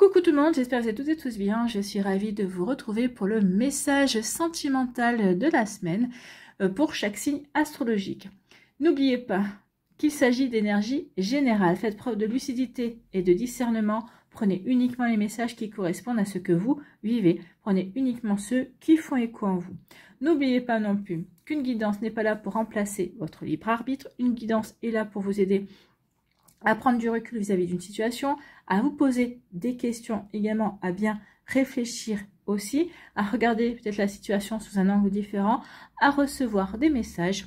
Coucou tout le monde, j'espère que vous êtes toutes et tous bien. Je suis ravie de vous retrouver pour le message sentimental de la semaine pour chaque signe astrologique. N'oubliez pas qu'il s'agit d'énergie générale. Faites preuve de lucidité et de discernement. Prenez uniquement les messages qui correspondent à ce que vous vivez. Prenez uniquement ceux qui font écho en vous. N'oubliez pas non plus qu'une guidance n'est pas là pour remplacer votre libre arbitre. Une guidance est là pour vous aider à prendre du recul vis-à-vis d'une situation, à vous poser des questions également, à bien réfléchir aussi, à regarder peut-être la situation sous un angle différent, à recevoir des messages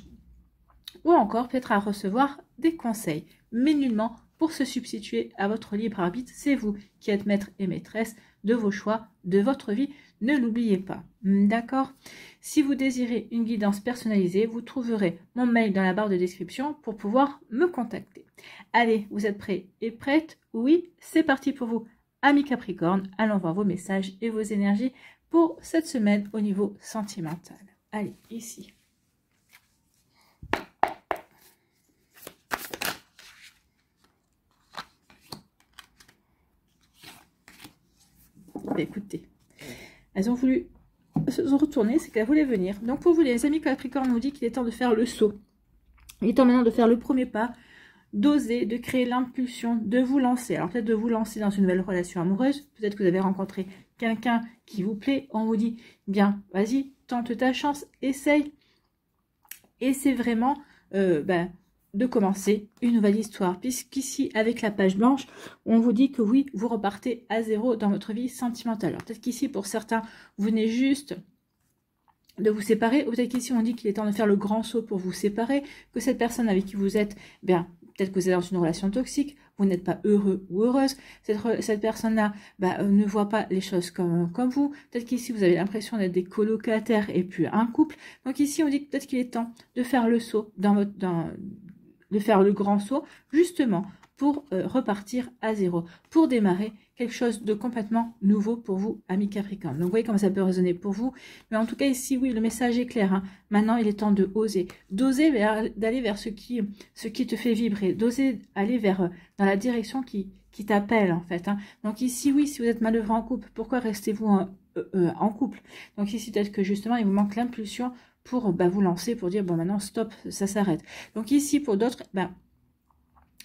ou encore peut-être à recevoir des conseils, mais nullement pour se substituer à votre libre arbitre. C'est vous qui êtes maître et maîtresse de vos choix, de votre vie. Ne l'oubliez pas, d'accord? Si vous désirez une guidance personnalisée, vous trouverez mon mail dans la barre de description pour pouvoir me contacter. Allez, vous êtes prêts et prêtes? Oui, c'est parti pour vous, amis Capricorne. Allons voir vos messages et vos énergies pour cette semaine au niveau sentimental. Allez, ici. Écoutez, elles ont voulu se retourner, c'est qu'elles voulaient venir. Donc pour vous les amis Capricorne, on vous dit qu'il est temps de faire le saut. Il est temps maintenant de faire le premier pas, d'oser, de créer l'impulsion, de vous lancer. Alors peut-être de vous lancer dans une nouvelle relation amoureuse, peut-être que vous avez rencontré quelqu'un qui vous plaît, on vous dit, bien, vas-y, tente ta chance, essaye. Et c'est vraiment de commencer une nouvelle histoire, puisqu'ici, avec la page blanche, on vous dit que oui, vous repartez à zéro dans votre vie sentimentale. Alors peut-être qu'ici, pour certains, vous venez juste de vous séparer, ou peut-être qu'ici, on dit qu'il est temps de faire le grand saut pour vous séparer, que cette personne avec qui vous êtes, bien, peut-être que vous êtes dans une relation toxique, vous n'êtes pas heureux ou heureuse, cette personne-là ne voit pas les choses comme vous, peut-être qu'ici, vous avez l'impression d'être des colocataires et puis un couple. Donc ici, on dit peut-être qu'il est temps de faire le saut de faire le grand saut, justement, pour repartir à zéro, pour démarrer quelque chose de complètement nouveau pour vous, amis Capricorne. Donc, vous voyez comment ça peut résonner pour vous. Mais en tout cas, ici, oui, le message est clair. Hein. Maintenant, il est temps de oser. D'oser d'aller vers ce qui te fait vibrer. D'oser aller dans la direction qui t'appelle, en fait. Hein. Donc, ici, oui, si vous êtes malheureux en couple, pourquoi restez-vous en couple? Donc, ici, peut-être que, justement, il vous manque l'impulsion pour vous lancer, pour dire, bon, maintenant, stop, ça s'arrête. Donc, ici, pour d'autres,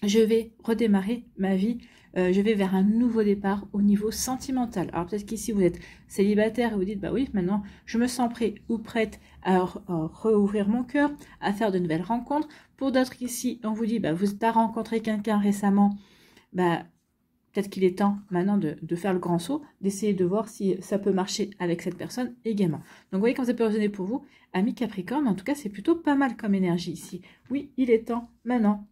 je vais redémarrer ma vie, je vais vers un nouveau départ au niveau sentimental. Alors peut-être qu'ici vous êtes célibataire et vous dites, bah oui, maintenant je me sens prêt ou prête à rouvrir mon cœur, à faire de nouvelles rencontres. Pour d'autres ici, on vous dit, vous avez rencontré quelqu'un récemment, peut-être qu'il est temps maintenant de faire le grand saut, d'essayer de voir si ça peut marcher avec cette personne également. Donc vous voyez comment ça peut résonner pour vous, amis Capricorne. En tout cas, c'est plutôt pas mal comme énergie ici. Oui, il est temps maintenant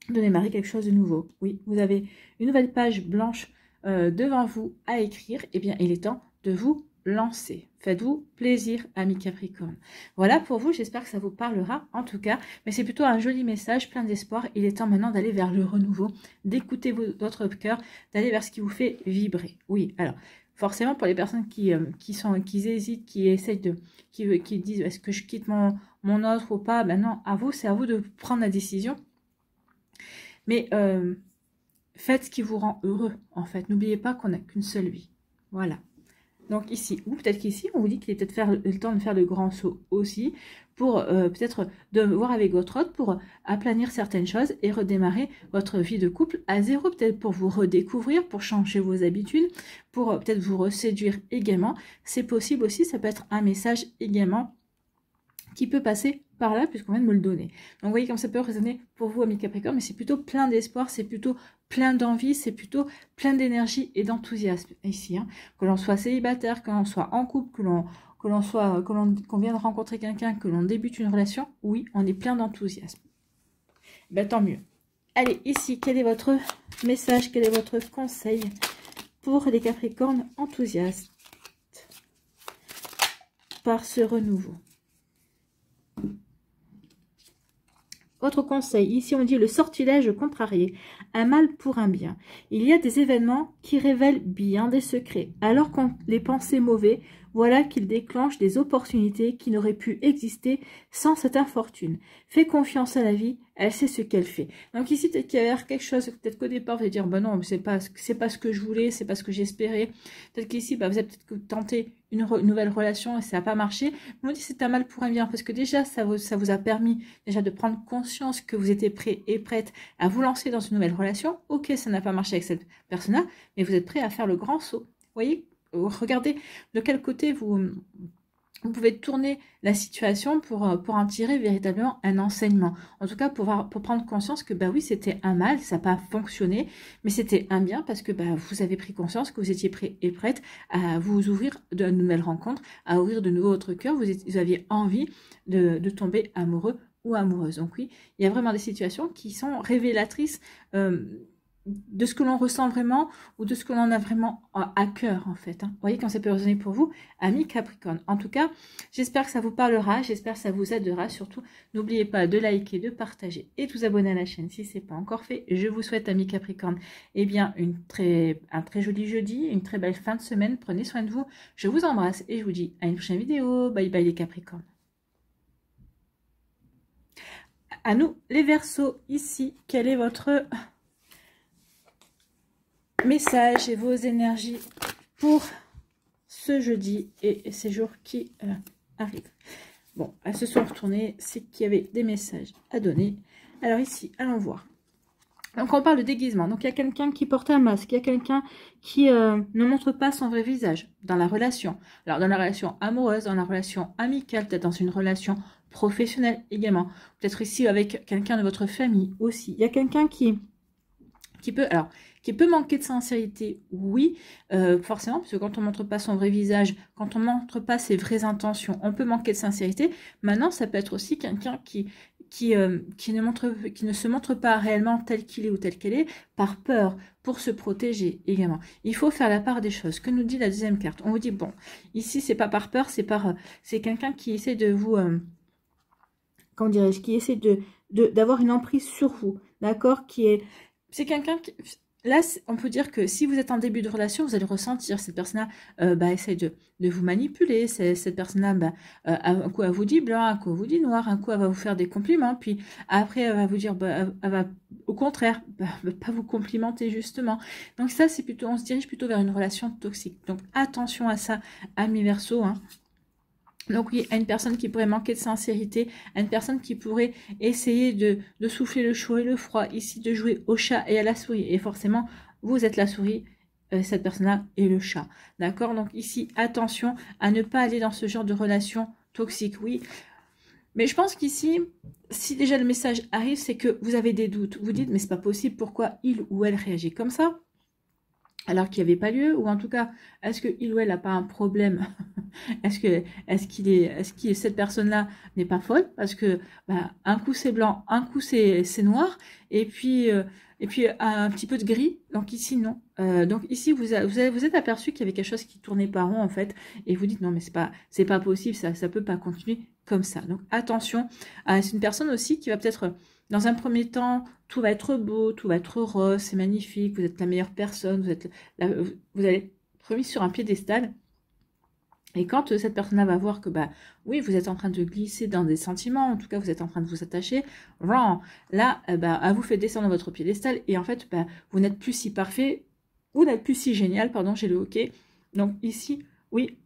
de démarrer quelque chose de nouveau. Oui, vous avez une nouvelle page blanche devant vous à écrire. Eh bien, il est temps de vous lancer. Faites-vous plaisir, amis Capricorne. Voilà pour vous, j'espère que ça vous parlera en tout cas. Mais c'est plutôt un joli message, plein d'espoir. Il est temps maintenant d'aller vers le renouveau, d'écouter votre cœur, d'aller vers ce qui vous fait vibrer. Oui, alors, forcément pour les personnes qui hésitent, qui essayent qui disent, est-ce que je quitte mon autre ou pas? Non, c'est à vous de prendre la décision. Mais faites ce qui vous rend heureux, en fait. N'oubliez pas qu'on n'a qu'une seule vie. Voilà. Donc ici, ou peut-être qu'ici, on vous dit qu'il est peut-être le temps de faire le grand saut aussi, pour peut-être de voir avec votre autre, pour aplanir certaines choses et redémarrer votre vie de couple à zéro, peut-être pour vous redécouvrir, pour changer vos habitudes, pour peut-être vous reséduire également. C'est possible aussi, ça peut être un message également qui peut passer par là, puisqu'on vient de me le donner. Donc, vous voyez comme ça peut résonner pour vous, amis Capricorne, mais c'est plutôt plein d'espoir, c'est plutôt plein d'envie, c'est plutôt plein d'énergie et d'enthousiasme ici. Hein. Que l'on soit célibataire, que l'on soit en couple, qu'on vient de rencontrer quelqu'un, que l'on débute une relation, oui, on est plein d'enthousiasme. Tant mieux. Allez, ici, quel est votre message, quel est votre conseil pour les Capricornes enthousiastes par ce renouveau? Autre conseil, ici on dit le sortilège contrarié. un mal pour un bien. Il y a des événements qui révèlent bien des secrets. Alors qu'on les pensait mauvais, voilà qu'ils déclenchent des opportunités qui n'auraient pu exister sans cette infortune. Fais confiance à la vie, elle sait ce qu'elle fait. Donc ici, peut-être qu'il y a quelque chose, peut-être qu'au départ, vous allez dire, bah non, c'est pas ce que je voulais, c'est pas ce que j'espérais. Peut-être qu'ici, bah, vous avez peut-être tenté une nouvelle relation et ça n'a pas marché. Moi, je dis c'est un mal pour un bien, parce que déjà, ça vous a permis déjà de prendre conscience que vous étiez prêt et prête à vous lancer dans une nouvelle relation. Ok, ça n'a pas marché avec cette personne-là, mais vous êtes prêt à faire le grand saut. Vous voyez, regardez de quel côté vous pouvez tourner la situation pour en tirer véritablement un enseignement. En tout cas, pour prendre conscience que, bah oui, c'était un mal, ça n'a pas fonctionné, mais c'était un bien parce que bah, vous avez pris conscience que vous étiez prêt et prête à vous ouvrir de nouvelles rencontres, à ouvrir de nouveaux votre cœur. Vous aviez envie de tomber amoureux ou amoureuse. Donc oui, il y a vraiment des situations qui sont révélatrices de ce que l'on ressent vraiment ou de ce que l'on a vraiment à cœur en fait. Vous voyez quand ça peut résonner pour vous, amis Capricorne. En tout cas, j'espère que ça vous parlera, j'espère que ça vous aidera. Surtout, n'oubliez pas de liker, de partager et de vous abonner à la chaîne si ce n'est pas encore fait. Je vous souhaite, amis Capricorne, eh bien, un très joli jeudi, une très belle fin de semaine. Prenez soin de vous. Je vous embrasse et je vous dis à une prochaine vidéo. Bye bye les Capricornes. À nous les Verseaux, ici, quel est votre message et vos énergies pour ce jeudi et ces jours qui arrivent? Bon, elles se sont retournées, c'est qu'il y avait des messages à donner. Alors ici, allons voir. Donc on parle de déguisement. Donc il y a quelqu'un qui porte un masque, il y a quelqu'un qui ne montre pas son vrai visage dans la relation. Alors dans la relation amoureuse, dans la relation amicale, peut-être dans une relation professionnelle également. Peut-être ici avec quelqu'un de votre famille aussi. Il y a quelqu'un qui peut manquer de sincérité, oui, forcément, parce que quand on ne montre pas son vrai visage, quand on ne montre pas ses vraies intentions, on peut manquer de sincérité. Maintenant, ça peut être aussi quelqu'un qui ne se montre pas réellement tel qu'il est ou tel qu'elle est, par peur, pour se protéger également. Il faut faire la part des choses. Que nous dit la deuxième carte? On vous dit, bon, ici, c'est pas par peur, c'est quelqu'un qui essaie de vous... comment dirais-je? Qui essaie d'avoir une emprise sur vous, d'accord? C'est quelqu'un qui... Là, on peut dire que si vous êtes en début de relation, vous allez ressentir cette personne-là essaie de vous manipuler. Cette personne-là, un coup, elle vous dit blanc, un coup, elle vous dit noir, un coup, elle va vous faire des compliments. Puis après, elle va vous dire, elle va au contraire, pas vous complimenter justement. Donc ça, c'est plutôt, on se dirige plutôt vers une relation toxique. Donc attention à ça, amis Verseaux, hein. Donc oui, à une personne qui pourrait manquer de sincérité, à une personne qui pourrait essayer de souffler le chaud et le froid, ici de jouer au chat et à la souris. Et forcément, vous êtes la souris, cette personne-là est le chat. D'accord? Donc ici, attention à ne pas aller dans ce genre de relation toxique, oui. Mais je pense qu'ici, si déjà le message arrive, c'est que vous avez des doutes. Vous dites, mais c'est pas possible, pourquoi il ou elle réagit comme ça? Alors qu'il n'y avait pas lieu, ou en tout cas, est-ce que il ou elle n'a pas un problème? Cette personne-là n'est pas folle? Parce que un coup c'est blanc, un coup c'est noir, et puis un petit peu de gris. Donc ici non. Donc ici vous êtes aperçu qu'il y avait quelque chose qui tournait pas rond en fait, et vous dites non mais c'est pas possible, ça peut pas continuer comme ça. Donc attention, c'est une personne aussi qui va peut-être dans un premier temps, tout va être beau, tout va être rose, c'est magnifique, vous êtes la meilleure personne, vous allez être remis sur un piédestal. Et quand cette personne-là va voir que, oui, vous êtes en train de glisser dans des sentiments, en tout cas, vous êtes en train de vous attacher, là, elle vous fait descendre votre piédestal, et en fait, vous n'êtes plus si parfait, vous n'êtes plus si génial, pardon, j'ai le OK. Donc ici, oui.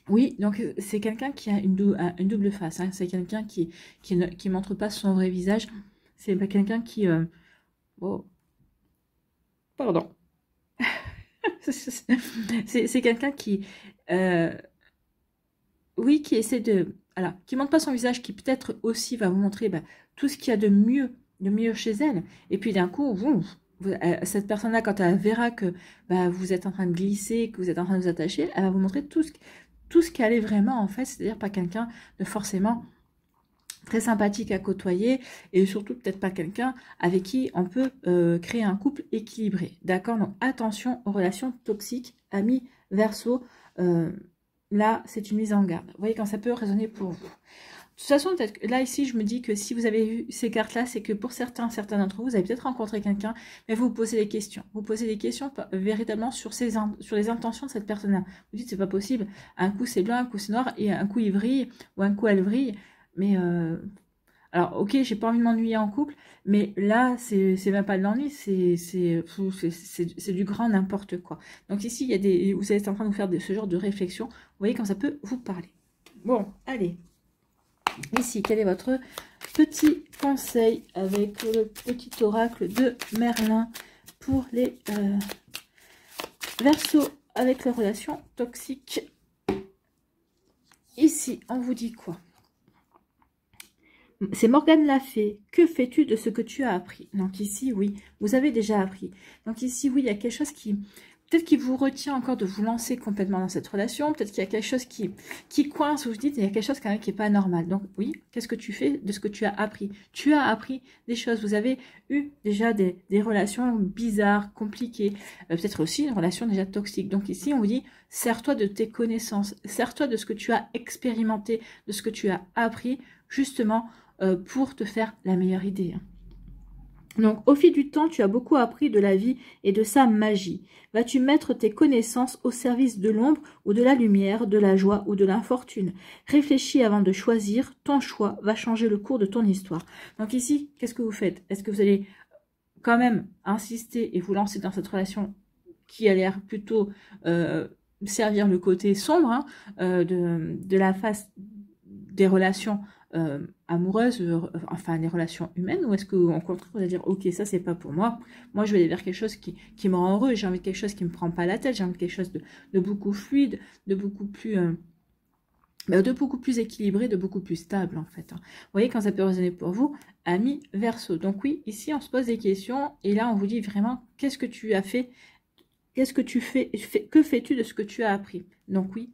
Oui, donc c'est quelqu'un qui a une double face, hein. C'est quelqu'un qui ne montre pas son vrai visage. C'est pas quelqu'un qui... Oh, pardon. C'est quelqu'un qui... oui, qui essaie de... Alors, qui ne montre pas son visage, qui peut-être aussi va vous montrer tout ce qu'il y a de mieux chez elle. Et puis d'un coup, cette personne-là, quand elle verra que vous êtes en train de glisser, que vous êtes en train de vous attacher, elle va vous montrer tout ce qu'elle est vraiment en fait, c'est-à-dire pas quelqu'un de forcément très sympathique à côtoyer et surtout peut-être pas quelqu'un avec qui on peut créer un couple équilibré. D'accord? Donc attention aux relations toxiques, amis Verseaux. Là, c'est une mise en garde. Vous voyez quand ça peut résonner pour vous. toute façon, peut-être que là, ici, je me dis que si vous avez vu ces cartes-là, c'est que pour certains d'entre vous, vous avez peut-être rencontré quelqu'un, mais vous vous posez des questions. Vous posez des questions véritablement sur les intentions de cette personne-là. Vous dites, c'est pas possible. Un coup, c'est blanc, un coup, c'est noir, et un coup, il vrille, ou un coup, elle vrille. Mais, alors, ok, j'ai pas envie de m'ennuyer en couple, mais là, c'est même pas de l'ennui, c'est du grand n'importe quoi. Donc ici, vous êtes en train de vous faire ce genre de réflexion. Vous voyez comme ça peut vous parler. Bon, allez. Ici, quel est votre petit conseil avec le petit oracle de Merlin pour les Verseaux avec les relations toxiques? Ici, on vous dit quoi? C'est Morgane l'a fait. Que fais-tu de ce que tu as appris? Donc ici, oui, vous avez déjà appris. Donc ici, oui, il y a quelque chose qui... Peut-être qu'il vous retient encore de vous lancer complètement dans cette relation. Peut-être qu'il y a quelque chose qui coince, vous dites, il y a quelque chose quand même qui n'est pas normal. Donc oui, qu'est-ce que tu fais de ce que tu as appris? Tu as appris des choses. Vous avez eu déjà des relations bizarres, compliquées. Peut-être aussi une relation déjà toxique. Donc ici, on vous dit, sers-toi de tes connaissances. Sers-toi de ce que tu as expérimenté, de ce que tu as appris, justement, pour te faire la meilleure idée. Donc, au fil du temps, tu as beaucoup appris de la vie et de sa magie. Vas-tu mettre tes connaissances au service de l'ombre ou de la lumière, de la joie ou de l'infortune? Réfléchis avant de choisir. Ton choix va changer le cours de ton histoire. Donc ici, qu'est-ce que vous faites? Est-ce que vous allez quand même insister et vous lancer dans cette relation qui a l'air plutôt servir le côté sombre de la face des relations amoureuses, enfin les relations humaines, ou est-ce qu'au contraire vous allez dire ok, ça c'est pas pour moi, moi je vais aller vers quelque chose qui me rend heureux, j'ai envie de quelque chose qui me prend pas la tête, j'ai envie de quelque chose de beaucoup fluide, de beaucoup plus équilibré, de beaucoup plus stable en fait. Vous voyez quand ça peut résonner pour vous, amis Verseau. Donc oui, ici on se pose des questions et là on vous dit vraiment qu'est-ce que tu as fait, qu'est-ce que tu fais, que fais-tu de ce que tu as appris? Donc oui,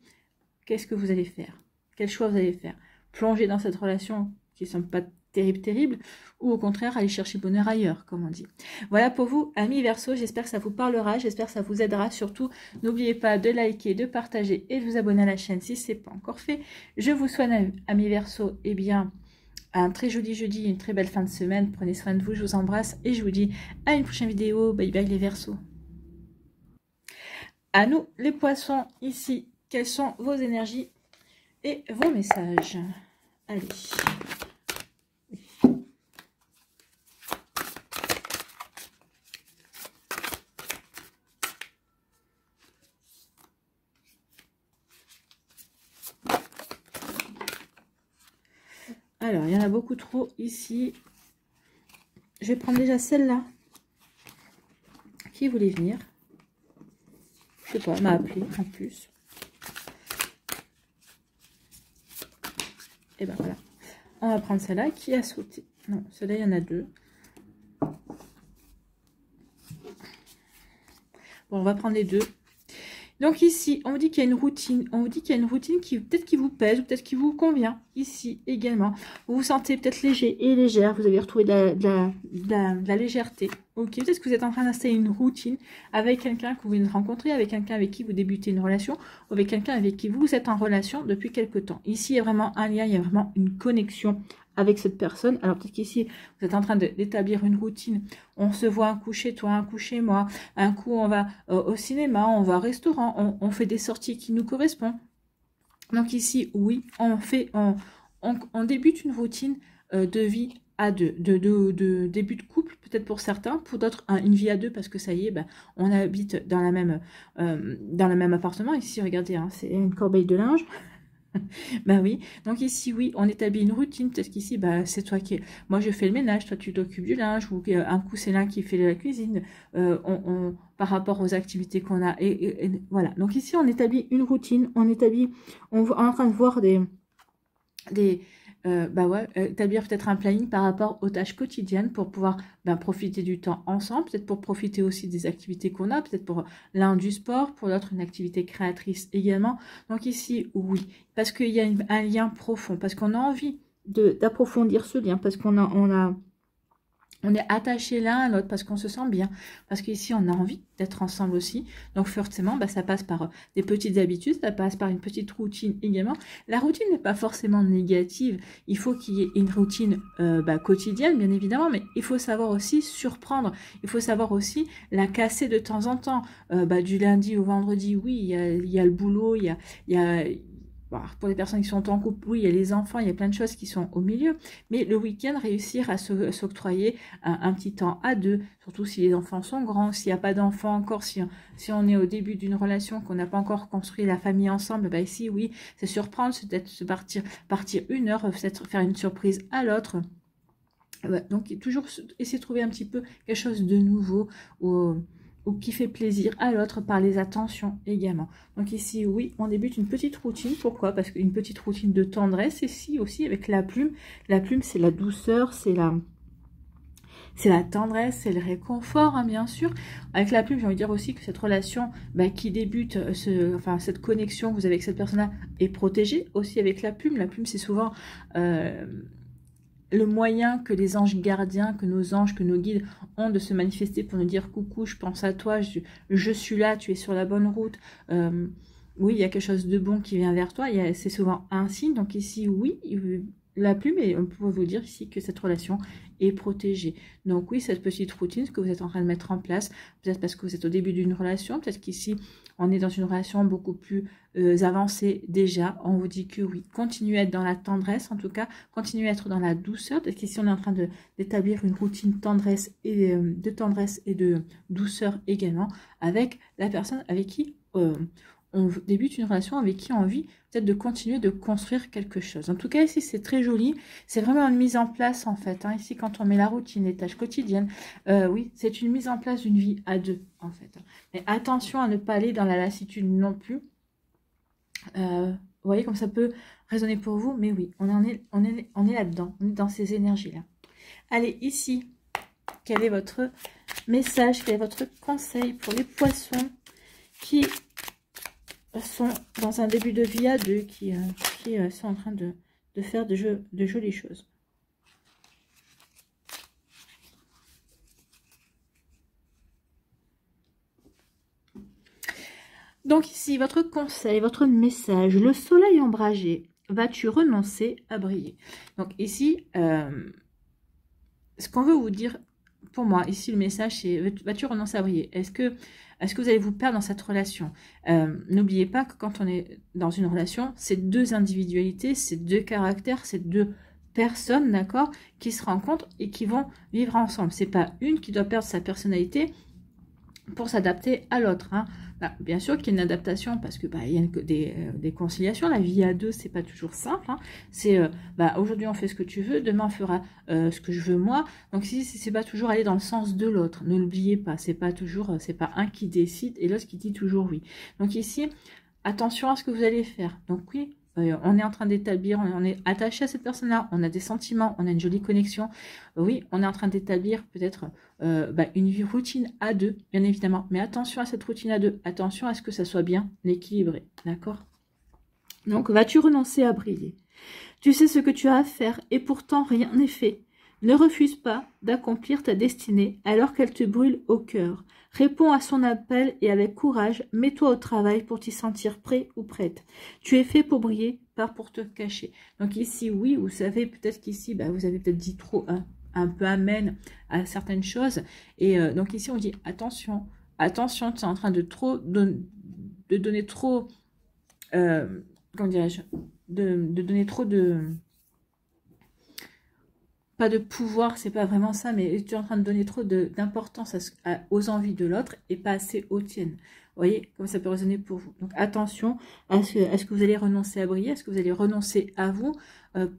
qu'est-ce que vous allez faire? Quel choix vous allez faire? Plonger dans cette relation qui ne semble pas terrible, ou au contraire aller chercher bonheur ailleurs, comme on dit. Voilà pour vous, amis Verseau, j'espère que ça vous parlera, j'espère que ça vous aidera. Surtout, n'oubliez pas de liker, de partager et de vous abonner à la chaîne si ce n'est pas encore fait. Je vous souhaite, amis Verseau, eh bien, un très joli jeudi, une très belle fin de semaine. Prenez soin de vous, je vous embrasse et je vous dis à une prochaine vidéo. Bye bye les Verseaux. À nous, les poissons, ici, quelles sont vos énergies et vos messages? Allez. Alors, il y en a beaucoup trop ici. Je vais prendre déjà celle-là. Qui voulait venir? Je sais pas, elle m'a appelé en plus. Et ben voilà. On va prendre celle-là qui a sauté. Non, celle-là, il y en a deux. Bon, on va prendre les deux. Donc ici, on vous dit qu'il y a une routine. On vous dit qu'il y a une routine qui peut-être qui vous pèse ou peut-être qui vous convient. Ici également. Vous vous sentez peut-être léger et légère. Vous avez retrouvé de la légèreté. Ok, peut-être que vous êtes en train d'installer une routine avec quelqu'un que vous venez de rencontrer, avec quelqu'un avec qui vous débutez une relation, ou avec quelqu'un avec qui vous êtes en relation depuis quelque temps. Ici, il y a vraiment un lien, il y a vraiment une connexion avec cette personne. Alors peut-être qu'ici, vous êtes en train d'établir une routine. On se voit un coup chez toi, un coup chez moi. Un coup, on va au cinéma, on va au restaurant. On fait des sorties qui nous correspondent. Donc ici, oui, on débute une routine de vie à deux, de début de couple, peut-être pour certains, pour d'autres, une vie à deux, parce que ça y est, ben, on habite dans le même appartement. Ici, regardez, hein, c'est une corbeille de linge. Ben oui, donc ici, oui, on établit une routine. Peut-être qu'ici, bah, c'est toi qui... Moi, je fais le ménage, toi, tu t'occupes du linge, ou un coup, c'est l'un qui fait la cuisine, par rapport aux activités qu'on a. Et voilà, donc ici, on établit une routine, on est en train de voir établir peut-être un planning par rapport aux tâches quotidiennes pour pouvoir profiter du temps ensemble, peut-être pour profiter aussi des activités qu'on a, peut-être pour l'un du sport, pour l'autre une activité créatrice également. Donc ici, oui, parce qu'il y a un lien profond, parce qu'on a envie d'approfondir ce lien, parce qu'on a On est attaché l'un à l'autre parce qu'on se sent bien, parce qu'ici on a envie d'être ensemble aussi. Donc forcément, ça passe par des petites habitudes, ça passe par une petite routine également. La routine n'est pas forcément négative, il faut qu'il y ait une routine quotidienne bien évidemment, mais il faut savoir aussi surprendre, il faut savoir aussi la casser de temps en temps. Du lundi au vendredi, oui, il y a le boulot, il y a bon, pour les personnes qui sont en couple, oui, il y a les enfants, il y a plein de choses qui sont au milieu. Mais le week-end, réussir à s'octroyer un petit temps à deux, surtout si les enfants sont grands, s'il n'y a pas d'enfants encore, si on est au début d'une relation, qu'on n'a pas encore construit la famille ensemble, ici, oui, c'est surprendre, c'est peut-être se partir 1 heure, peut-être faire une surprise à l'autre. Donc, toujours essayer de trouver un petit peu quelque chose de nouveau ou qui fait plaisir à l'autre par les attentions également. Donc ici, oui, on débute une petite routine. Pourquoi? Parce qu'une petite routine de tendresse, ici aussi avec la plume. La plume, c'est la douceur, c'est la tendresse, c'est le réconfort, hein, bien sûr. Avec la plume, j'ai envie de dire aussi que cette relation qui débute, cette connexion que vous avez avec cette personne-là est protégée aussi avec la plume. La plume, c'est souvent le moyen que les anges gardiens, que nos anges, que nos guides ont de se manifester pour nous dire coucou, je pense à toi, je suis là, tu es sur la bonne route. Oui, il y a quelque chose de bon qui vient vers toi, c'est souvent un signe. Donc ici, oui, la plume, et on peut vous dire ici que cette relation est protégée. Donc oui, cette petite routine, ce que vous êtes en train de mettre en place, peut-être parce que vous êtes au début d'une relation, peut-être qu'ici, on est dans une relation beaucoup plus avancée déjà. On vous dit que oui, continuez à être dans la tendresse, en tout cas, continuez à être dans la douceur. Peut-être qu'ici, on est en train d'établir une routine de tendresse et de douceur également avec la personne avec qui on débute une relation, avec qui on a envie peut-être de continuer de construire quelque chose. En tout cas, ici, c'est très joli. C'est vraiment une mise en place, en fait. Hein. Ici, quand on met la routine, les tâches quotidiennes, oui, c'est une mise en place d'une vie à deux, en fait. Mais attention à ne pas aller dans la lassitude non plus. Vous voyez comme ça peut résonner pour vous, mais oui, on est là-dedans. On est dans ces énergies-là. Allez, ici, quel est votre message, quel est votre conseil pour les poissons qui sont dans un début de vie à deux, qui sont en train de faire de jolies choses. Donc ici, votre conseil, votre message, le soleil ombragé, vas-tu renoncer à briller? Donc ici, ce qu'on veut vous dire, pour moi, ici le message c'est, vas-tu renoncer à briller? Est-ce que vous allez vous perdre dans cette relation? N'oubliez pas que quand on est dans une relation, c'est deux individualités, c'est deux caractères, c'est deux personnes, d'accord, qui se rencontrent et qui vont vivre ensemble. C'est pas une qui doit perdre sa pour s'adapter à l'autre. Hein. Bien sûr qu'il y a une adaptation parce que il y a des conciliations. La vie à deux, c'est pas toujours simple. Hein. C'est aujourd'hui on fait ce que tu veux, demain on fera ce que je veux moi. Donc si c'est pas toujours aller dans le sens de l'autre, ne l'oubliez pas. C'est pas un qui décide et l'autre qui dit toujours oui. Donc ici, attention à ce que vous allez faire. Donc oui. On est en train d'établir, on est attaché à cette personne-là, on a des sentiments, on a une jolie connexion. Oui, on est en train d'établir peut-être une routine à deux, bien évidemment. Mais attention à cette routine à deux, attention à ce que ça soit bien équilibré, d'accord? Donc, vas-tu renoncer à briller? Tu sais ce que tu as à faire et pourtant rien n'est fait. Ne refuse pas d'accomplir ta destinée alors qu'elle te brûle au cœur. Réponds à son appel et avec courage, mets-toi au travail pour t'y sentir prêt ou prête. Tu es fait pour briller, pas pour te cacher. Donc ici, oui, vous savez, peut-être qu'ici, vous avez peut-être dit trop un peu amen à certaines choses. Et donc ici, on dit attention, attention, tu es en train de donner trop, comment dirais-je, de donner trop de... Pas de pouvoir, c'est pas vraiment ça, mais tu es en train de donner trop d'importance aux envies de l'autre et pas assez aux tiennes. Vous voyez, comme ça peut résonner pour vous. Donc attention, est-ce que vous allez renoncer à briller? Est-ce que vous allez renoncer à vous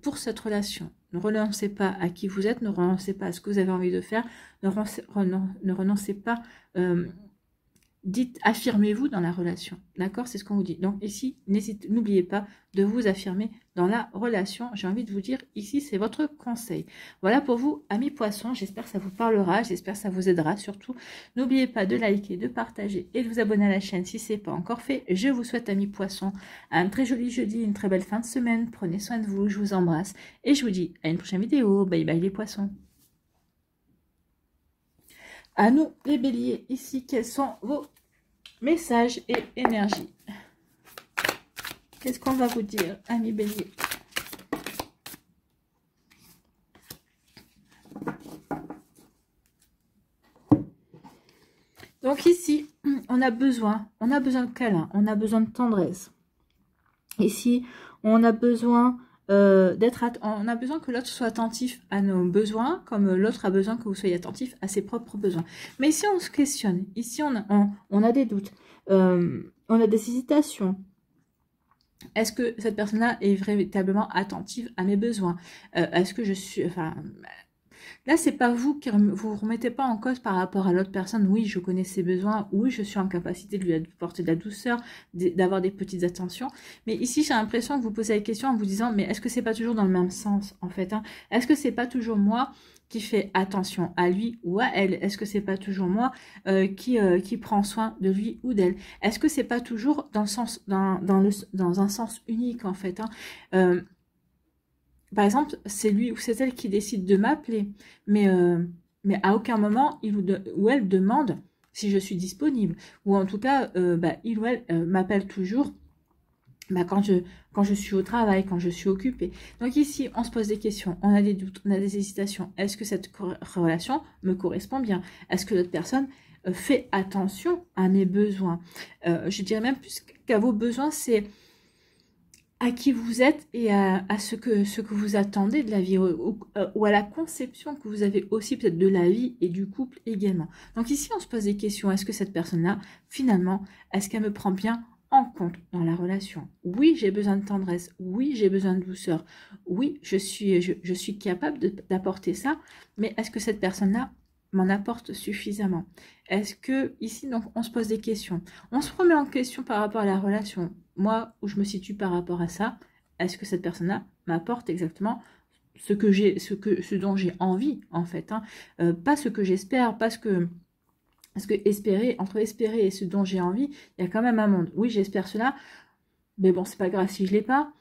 pour cette relation? Ne renoncez pas à qui vous êtes, ne renoncez pas à ce que vous avez envie de faire, ne renoncez pas... dites, affirmez-vous dans la relation, d'accord? C'est ce qu'on vous dit. Donc ici, n'oubliez pas de vous affirmer dans la relation. J'ai envie de vous dire, ici, c'est votre conseil. Voilà pour vous, amis poissons. J'espère que ça vous parlera, j'espère que ça vous aidera surtout. N'oubliez pas de liker, de partager et de vous abonner à la chaîne si ce n'est pas encore fait. Je vous souhaite, amis poissons, un très joli jeudi, une très belle fin de semaine. Prenez soin de vous, je vous embrasse et je vous dis à une prochaine vidéo. Bye bye les poissons. À nous, les béliers, ici, quels sont vos messages et énergies? Qu'est-ce qu'on va vous dire, amis béliers? Donc ici, on a besoin de câlin, on a besoin de tendresse. Ici, on a besoin on a besoin que l'autre soit attentif à nos besoins, comme l'autre a besoin que vous soyez attentif à ses propres besoins. Mais ici, on se questionne. Ici, on a des doutes. On a des hésitations. Est-ce que cette personne-là est véritablement attentive à mes besoins? Est-ce que je suis... Enfin, là, c'est pas vous qui vous remettez pas en cause par rapport à l'autre personne. Oui, je connais ses besoins. Oui, je suis en capacité de lui apporter de la douceur, d'avoir des petites attentions. Mais ici, j'ai l'impression que vous posez la question en vous disant, mais est-ce que c'est pas toujours dans le même sens, en fait, hein? Est-ce que c'est pas toujours moi qui fais attention à lui ou à elle? Est-ce que c'est pas toujours moi qui prend soin de lui ou d'elle? Est-ce que c'est pas toujours dans le sens, dans un sens unique, en fait, hein? Par exemple, c'est lui ou c'est elle qui décide de m'appeler, mais à aucun moment il ou elle demande si je suis disponible, ou en tout cas, il ou elle m'appelle toujours quand je suis au travail, quand je suis occupée. Donc ici, on se pose des questions, on a des doutes, on a des hésitations. Est-ce que cette relation me correspond bien? Est-ce que l'autre personne fait attention à mes besoins? Je dirais même plus qu'à vos besoins, c'est à qui vous êtes et à ce que vous attendez de la vie, ou à la conception que vous avez aussi peut-être de la vie et du couple également. Donc ici, on se pose des questions. Est-ce que cette personne-là, finalement, est-ce qu'elle me prend bien en compte dans la relation? Oui, j'ai besoin de tendresse. Oui, j'ai besoin de douceur. Oui, je suis capable d'apporter ça. Mais est-ce que cette personne-là m'en apporte suffisamment? Est-ce que, ici, donc, on se pose des questions. On se remet en question par rapport à la relation. Moi, où je me situe par rapport à ça, est-ce que cette personne-là m'apporte exactement ce dont j'ai envie, en fait, hein? Pas ce que j'espère, parce que espérer, entre espérer et ce dont j'ai envie, il y a quand même un monde. Oui, j'espère cela, mais bon, c'est pas grave si je l'ai pas.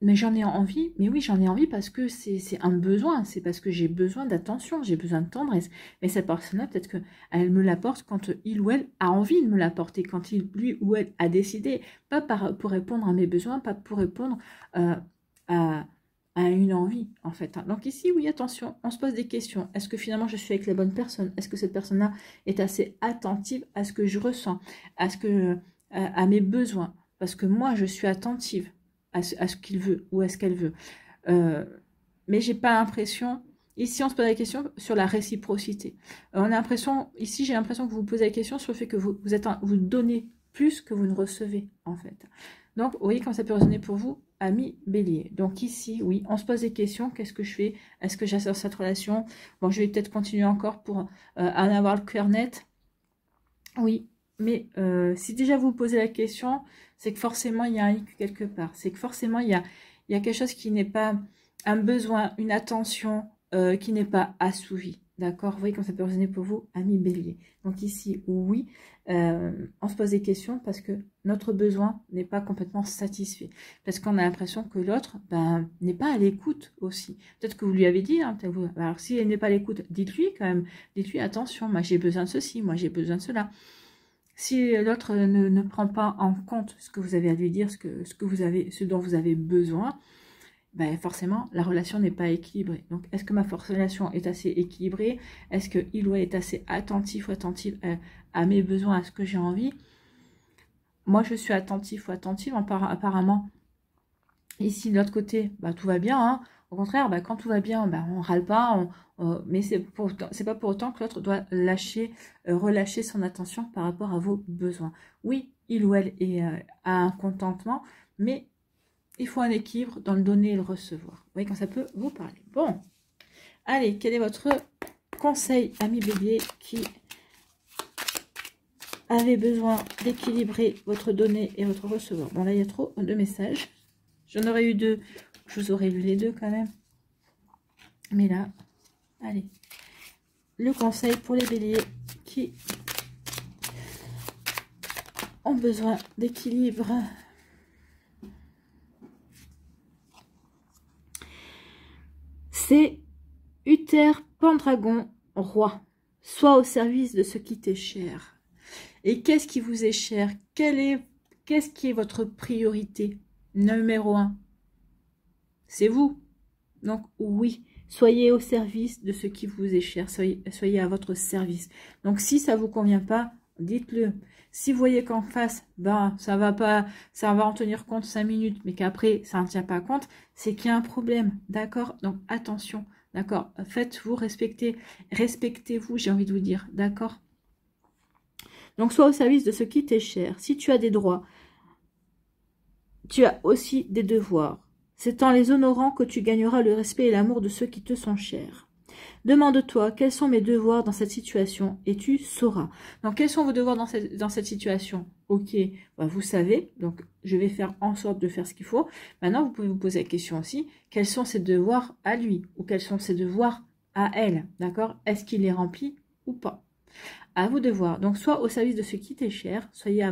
Mais j'en ai envie, mais oui, j'en ai envie parce que c'est un besoin, c'est parce que j'ai besoin d'attention, j'ai besoin de tendresse. Mais cette personne-là, peut-être qu'elle me l'apporte quand il ou elle a envie de me l'apporter, quand lui ou elle a décidé, pas pour répondre à mes besoins, pas pour répondre à une envie, en fait, hein. Donc ici, oui, attention, on se pose des questions. Est-ce que finalement je suis avec la bonne personne? Est-ce que cette personne-là est assez attentive à ce que je ressens, à mes besoins? Parce que moi, je suis attentive à ce qu'il veut ou à ce qu'elle veut. Mais j'ai pas l'impression... Ici, on se pose la question sur la réciprocité. On a l'impression... Ici, j'ai l'impression que vous posez la question sur le fait que vous donnez plus que vous ne recevez, en fait. Donc, vous voyez comment ça peut résonner pour vous, amis bélier. Donc ici, oui, on se pose des questions. Qu'est-ce que je fais? Est-ce que j'assure cette relation? Bon, je vais peut-être continuer encore pour en avoir le cœur net. Oui, mais si déjà vous posez la question, c'est que forcément il y a un hic quelque part. C'est que forcément il y a quelque chose qui n'est pas un besoin, une attention qui n'est pas assouvie. D'accord? Vous voyez comme ça peut résonner pour vous, amis bélier. Donc ici, oui, on se pose des questions parce que notre besoin n'est pas complètement satisfait. Parce qu'on a l'impression que l'autre n'est pas à l'écoute aussi. Peut-être que vous lui avez dit, hein, alors si elle n'est pas à l'écoute, dites-lui quand même. Dites-lui, attention, moi j'ai besoin de ceci, moi j'ai besoin de cela. Si l'autre ne prend pas en compte ce que vous avez à lui dire, ce dont vous avez besoin, forcément, la relation n'est pas équilibrée. Donc, est-ce que ma relation est assez équilibrée? Est-ce qu'il ou elle est assez attentif ou attentive à mes besoins, à ce que j'ai envie? Moi, je suis attentif ou attentive, apparemment. Ici, de l'autre côté, tout va bien, hein. Au contraire, quand tout va bien, on râle pas, mais c'est pas pour autant que l'autre doit relâcher son attention par rapport à vos besoins. Oui, il ou elle a un contentement, mais il faut un équilibre dans le donner et le recevoir. Vous voyez quand ça peut vous parler. Bon, allez, quel est votre conseil, ami bélier, qui avez besoin d'équilibrer votre donner et votre recevoir? Bon, là, il y a trop de messages. J'en aurais eu deux, je vous aurais lu les deux quand même. Mais là, allez. Le conseil pour les béliers qui ont besoin d'équilibre. C'est Uther Pendragon, roi. Sois au service de ce qui t'est cher. Et qu'est-ce qui vous est cher? Qu'est-ce qui est votre priorité? Numéro 1. C'est vous. Donc oui, soyez au service de ce qui vous est cher. Soyez à votre service. Donc si ça vous convient pas, dites-le. Si vous voyez qu'en face, ben, ça va en tenir compte 5 minutes, mais qu'après, ça ne tient pas compte, c'est qu'il y a un problème. D'accord? Donc attention. D'accord? Faites-vous respecter. Respectez-vous, j'ai envie de vous dire. D'accord? Donc sois au service de ce qui t'est cher. Si tu as des droits, tu as aussi des devoirs. C'est en les honorant que tu gagneras le respect et l'amour de ceux qui te sont chers. Demande-toi quels sont mes devoirs dans cette situation et tu sauras. Donc, quels sont vos devoirs dans cette situation? Ok, bah, vous savez, donc je vais faire en sorte de faire ce qu'il faut. Maintenant, vous pouvez vous poser la question aussi, quels sont ses devoirs à lui ou quels sont ses devoirs à elle? D'accord? Est-ce qu'il les remplit ou pas? À vous de voir. Donc, soit au service de ce qui t'est cher, soyez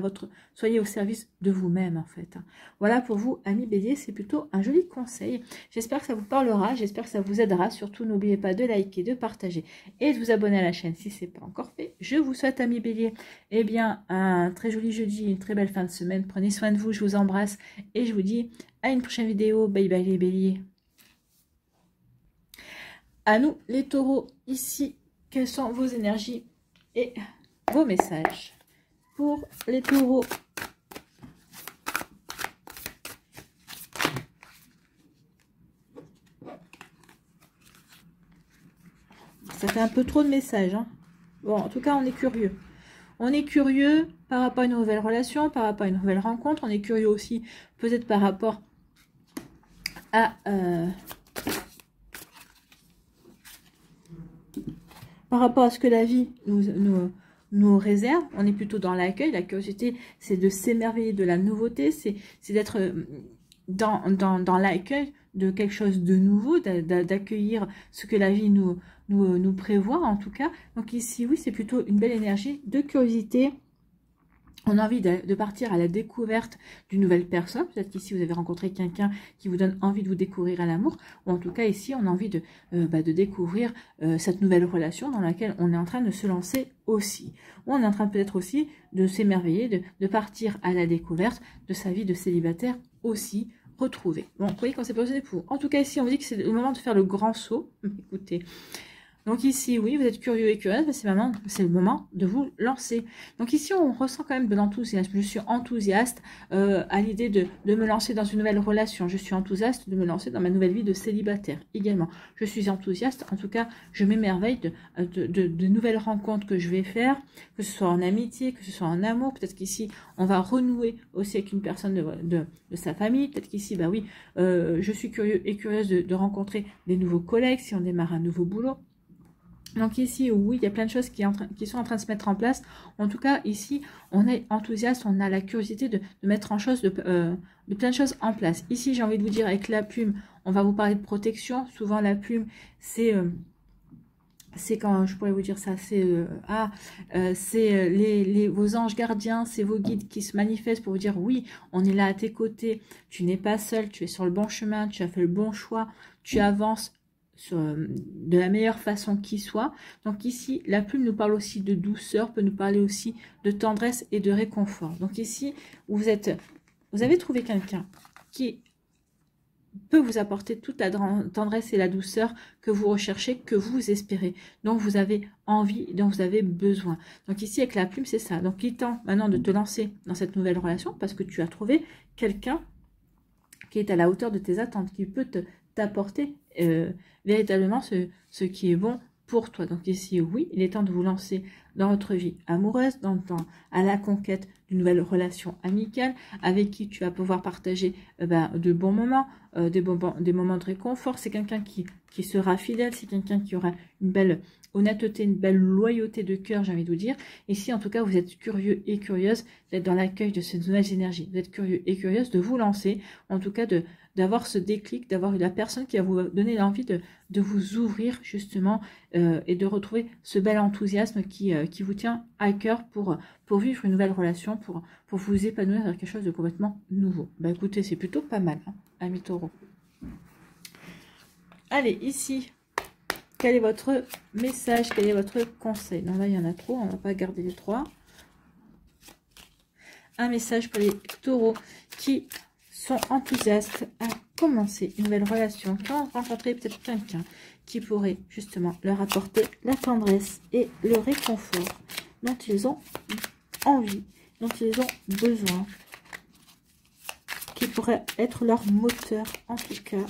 au service de vous-même, en fait. Voilà pour vous, amis bélier, c'est plutôt un joli conseil. J'espère que ça vous parlera, j'espère que ça vous aidera. Surtout, n'oubliez pas de liker, de partager et de vous abonner à la chaîne si ce n'est pas encore fait. Je vous souhaite, amis bélier, eh bien, un très joli jeudi, une très belle fin de semaine. Prenez soin de vous, je vous embrasse et je vous dis à une prochaine vidéo. Bye bye les béliers. À nous, les taureaux, ici, quelles sont vos énergies et vos messages pour les taureaux? Ça fait un peu trop de messages. Hein. Bon, en tout cas, on est curieux. On est curieux par rapport à une nouvelle relation, par rapport à une nouvelle rencontre. On est curieux aussi peut-être par rapport à... par rapport à ce que la vie nous réserve. On est plutôt dans l'accueil. La curiosité, c'est de s'émerveiller de la nouveauté, c'est d'être dans l'accueil de quelque chose de nouveau, d'accueillir ce que la vie nous prévoit en tout cas. Donc ici, oui, c'est plutôt une belle énergie de curiosité. On a envie de partir à la découverte d'une nouvelle personne. Peut-être qu'ici, vous avez rencontré quelqu'un qui vous donne envie de vous découvrir à l'amour. Ou en tout cas, ici, on a envie de découvrir cette nouvelle relation dans laquelle on est en train de se lancer aussi. Ou on est en train peut-être aussi de s'émerveiller, de partir à la découverte de sa vie de célibataire aussi retrouvée. Bon, vous voyez quand c'est posé pour. En tout cas, ici, on vous dit que c'est le moment de faire le grand saut. Écoutez. Donc ici, oui, vous êtes curieux et curieuse, c'est le moment de vous lancer. Donc ici, on ressent quand même de l'enthousiasme. Je suis enthousiaste à l'idée de me lancer dans une nouvelle relation. Je suis enthousiaste de me lancer dans ma nouvelle vie de célibataire également. Je suis enthousiaste, en tout cas, je m'émerveille de nouvelles rencontres que je vais faire, que ce soit en amitié, que ce soit en amour. Peut-être qu'ici, on va renouer aussi avec une personne de sa famille. Peut-être qu'ici, bah oui, je suis curieux et curieuse de rencontrer des nouveaux collègues si on démarre un nouveau boulot. Donc ici, oui, il y a plein de choses qui sont en train de se mettre en place. En tout cas, ici, on est enthousiaste, on a la curiosité de mettre en chose, de plein de choses en place. Ici, j'ai envie de vous dire, avec la plume, on va vous parler de protection. Souvent, la plume, c'est quand, je pourrais vous dire ça, c'est vos anges gardiens, c'est vos guides qui se manifestent pour vous dire, oui, on est là à tes côtés, tu n'es pas seul, tu es sur le bon chemin, tu as fait le bon choix, tu avances de la meilleure façon qui soit. Donc ici, la plume nous parle aussi de douceur, peut nous parler aussi de tendresse et de réconfort. Donc ici, vous avez trouvé quelqu'un qui peut vous apporter toute la tendresse et la douceur que vous recherchez, que vous espérez, dont vous avez envie, dont vous avez besoin. Donc ici, avec la plume, c'est ça. Donc il est temps maintenant de te lancer dans cette nouvelle relation parce que tu as trouvé quelqu'un qui est à la hauteur de tes attentes, qui peut t'apporter véritablement ce qui est bon pour toi. Donc ici, oui, il est temps de vous lancer dans votre vie amoureuse, à la conquête d'une nouvelle relation amicale avec qui tu vas pouvoir partager de bons moments, des moments de réconfort. C'est quelqu'un qui sera fidèle, c'est quelqu'un qui aura une belle honnêteté, une belle loyauté de cœur, j'ai envie de vous dire. Ici, en tout cas, vous êtes curieux et curieuse d'être dans l'accueil de ces nouvelles énergies. Vous êtes curieux et curieuse de vous lancer, en tout cas d'avoir ce déclic, d'avoir la personne qui va vous donner l'envie de vous ouvrir justement et de retrouver ce bel enthousiasme qui vous tient à cœur pour vivre une nouvelle relation, pour vous épanouir dans quelque chose de complètement nouveau. Bah écoutez, c'est plutôt pas mal, hein, amis taureaux. Allez, ici, quel est votre message, quel est votre conseil? Non, là, il y en a trop, on ne va pas garder les 3. Un message pour les taureaux qui sont enthousiastes à commencer une nouvelle relation, qui ont rencontré peut-être quelqu'un qui pourrait justement leur apporter la tendresse et le réconfort dont ils ont envie, dont ils ont besoin, qui pourrait être leur moteur en tout cas.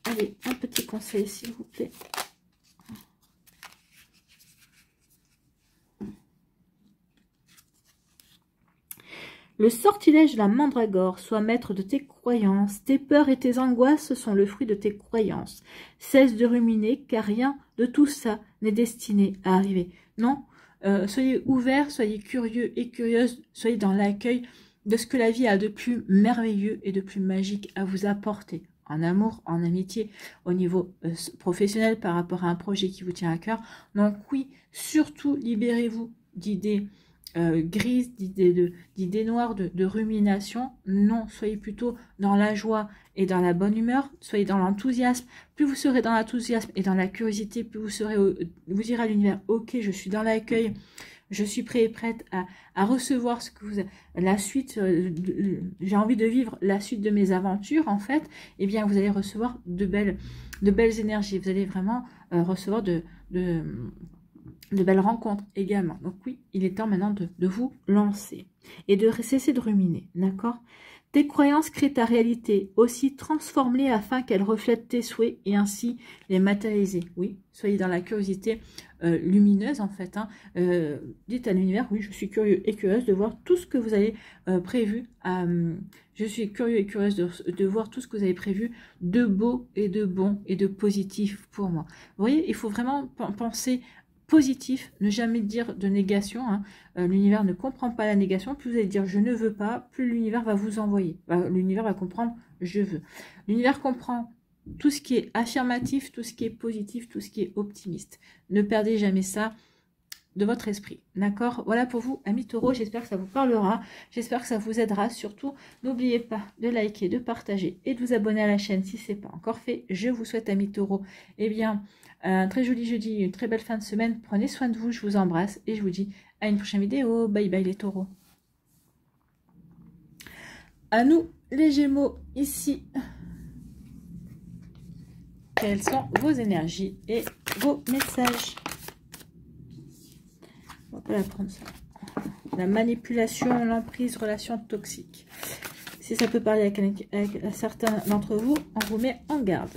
Allez, un petit conseil s'il vous plaît. Le sortilège de la mandragore, sois maître de tes croyances. Tes peurs et tes angoisses sont le fruit de tes croyances. Cesse de ruminer, car rien de tout ça n'est destiné à arriver. Non, soyez ouverts, soyez curieux et curieuses, soyez dans l'accueil de ce que la vie a de plus merveilleux et de plus magique à vous apporter. En amour, en amitié, au niveau professionnel par rapport à un projet qui vous tient à cœur. Donc oui, surtout libérez-vous d'idées grises, d'idées noires, de rumination. Non, soyez plutôt dans la joie et dans la bonne humeur, soyez dans l'enthousiasme. Plus vous serez dans l'enthousiasme et dans la curiosité, plus vous direz à l'univers, ok, je suis dans l'accueil, je suis prêt et prête à recevoir ce que vous, la suite, j'ai envie de vivre la suite de mes aventures, en fait, eh bien, vous allez recevoir de belles énergies. Vous allez vraiment recevoir de belles rencontres également. Donc oui, il est temps maintenant de vous lancer et de cesser de ruminer, d'accord? Tes croyances créent ta réalité, aussi transforme-les afin qu'elles reflètent tes souhaits et ainsi les matérialiser. Oui, soyez dans la curiosité lumineuse en fait. Hein. Dites à l'univers, oui, je suis curieux et curieuse de voir tout ce que vous avez prévu. Je suis curieux et curieuse de voir tout ce que vous avez prévu de beau et de bon et de positif pour moi. Vous voyez, il faut vraiment penser positif, ne jamais dire de négation. Hein. L'univers ne comprend pas la négation. Plus vous allez dire je ne veux pas, plus l'univers va vous envoyer. L'univers va comprendre je veux. L'univers comprend tout ce qui est affirmatif, tout ce qui est positif, tout ce qui est optimiste. Ne perdez jamais ça de votre esprit. D'accord? Voilà pour vous, amis taureaux. J'espère que ça vous parlera. J'espère que ça vous aidera. Surtout, n'oubliez pas de liker, de partager et de vous abonner à la chaîne si ce n'est pas encore fait. Je vous souhaite, amis taureaux, eh bien, un très joli jeudi, une très belle fin de semaine. Prenez soin de vous, je vous embrasse et je vous dis à une prochaine vidéo. Bye bye les taureaux. À nous les gémeaux ici. Quelles sont vos énergies et vos messages? On va pas la prendre ça. La manipulation, l'emprise, relation toxique. Si ça peut parler avec certains d'entre vous, on vous met en garde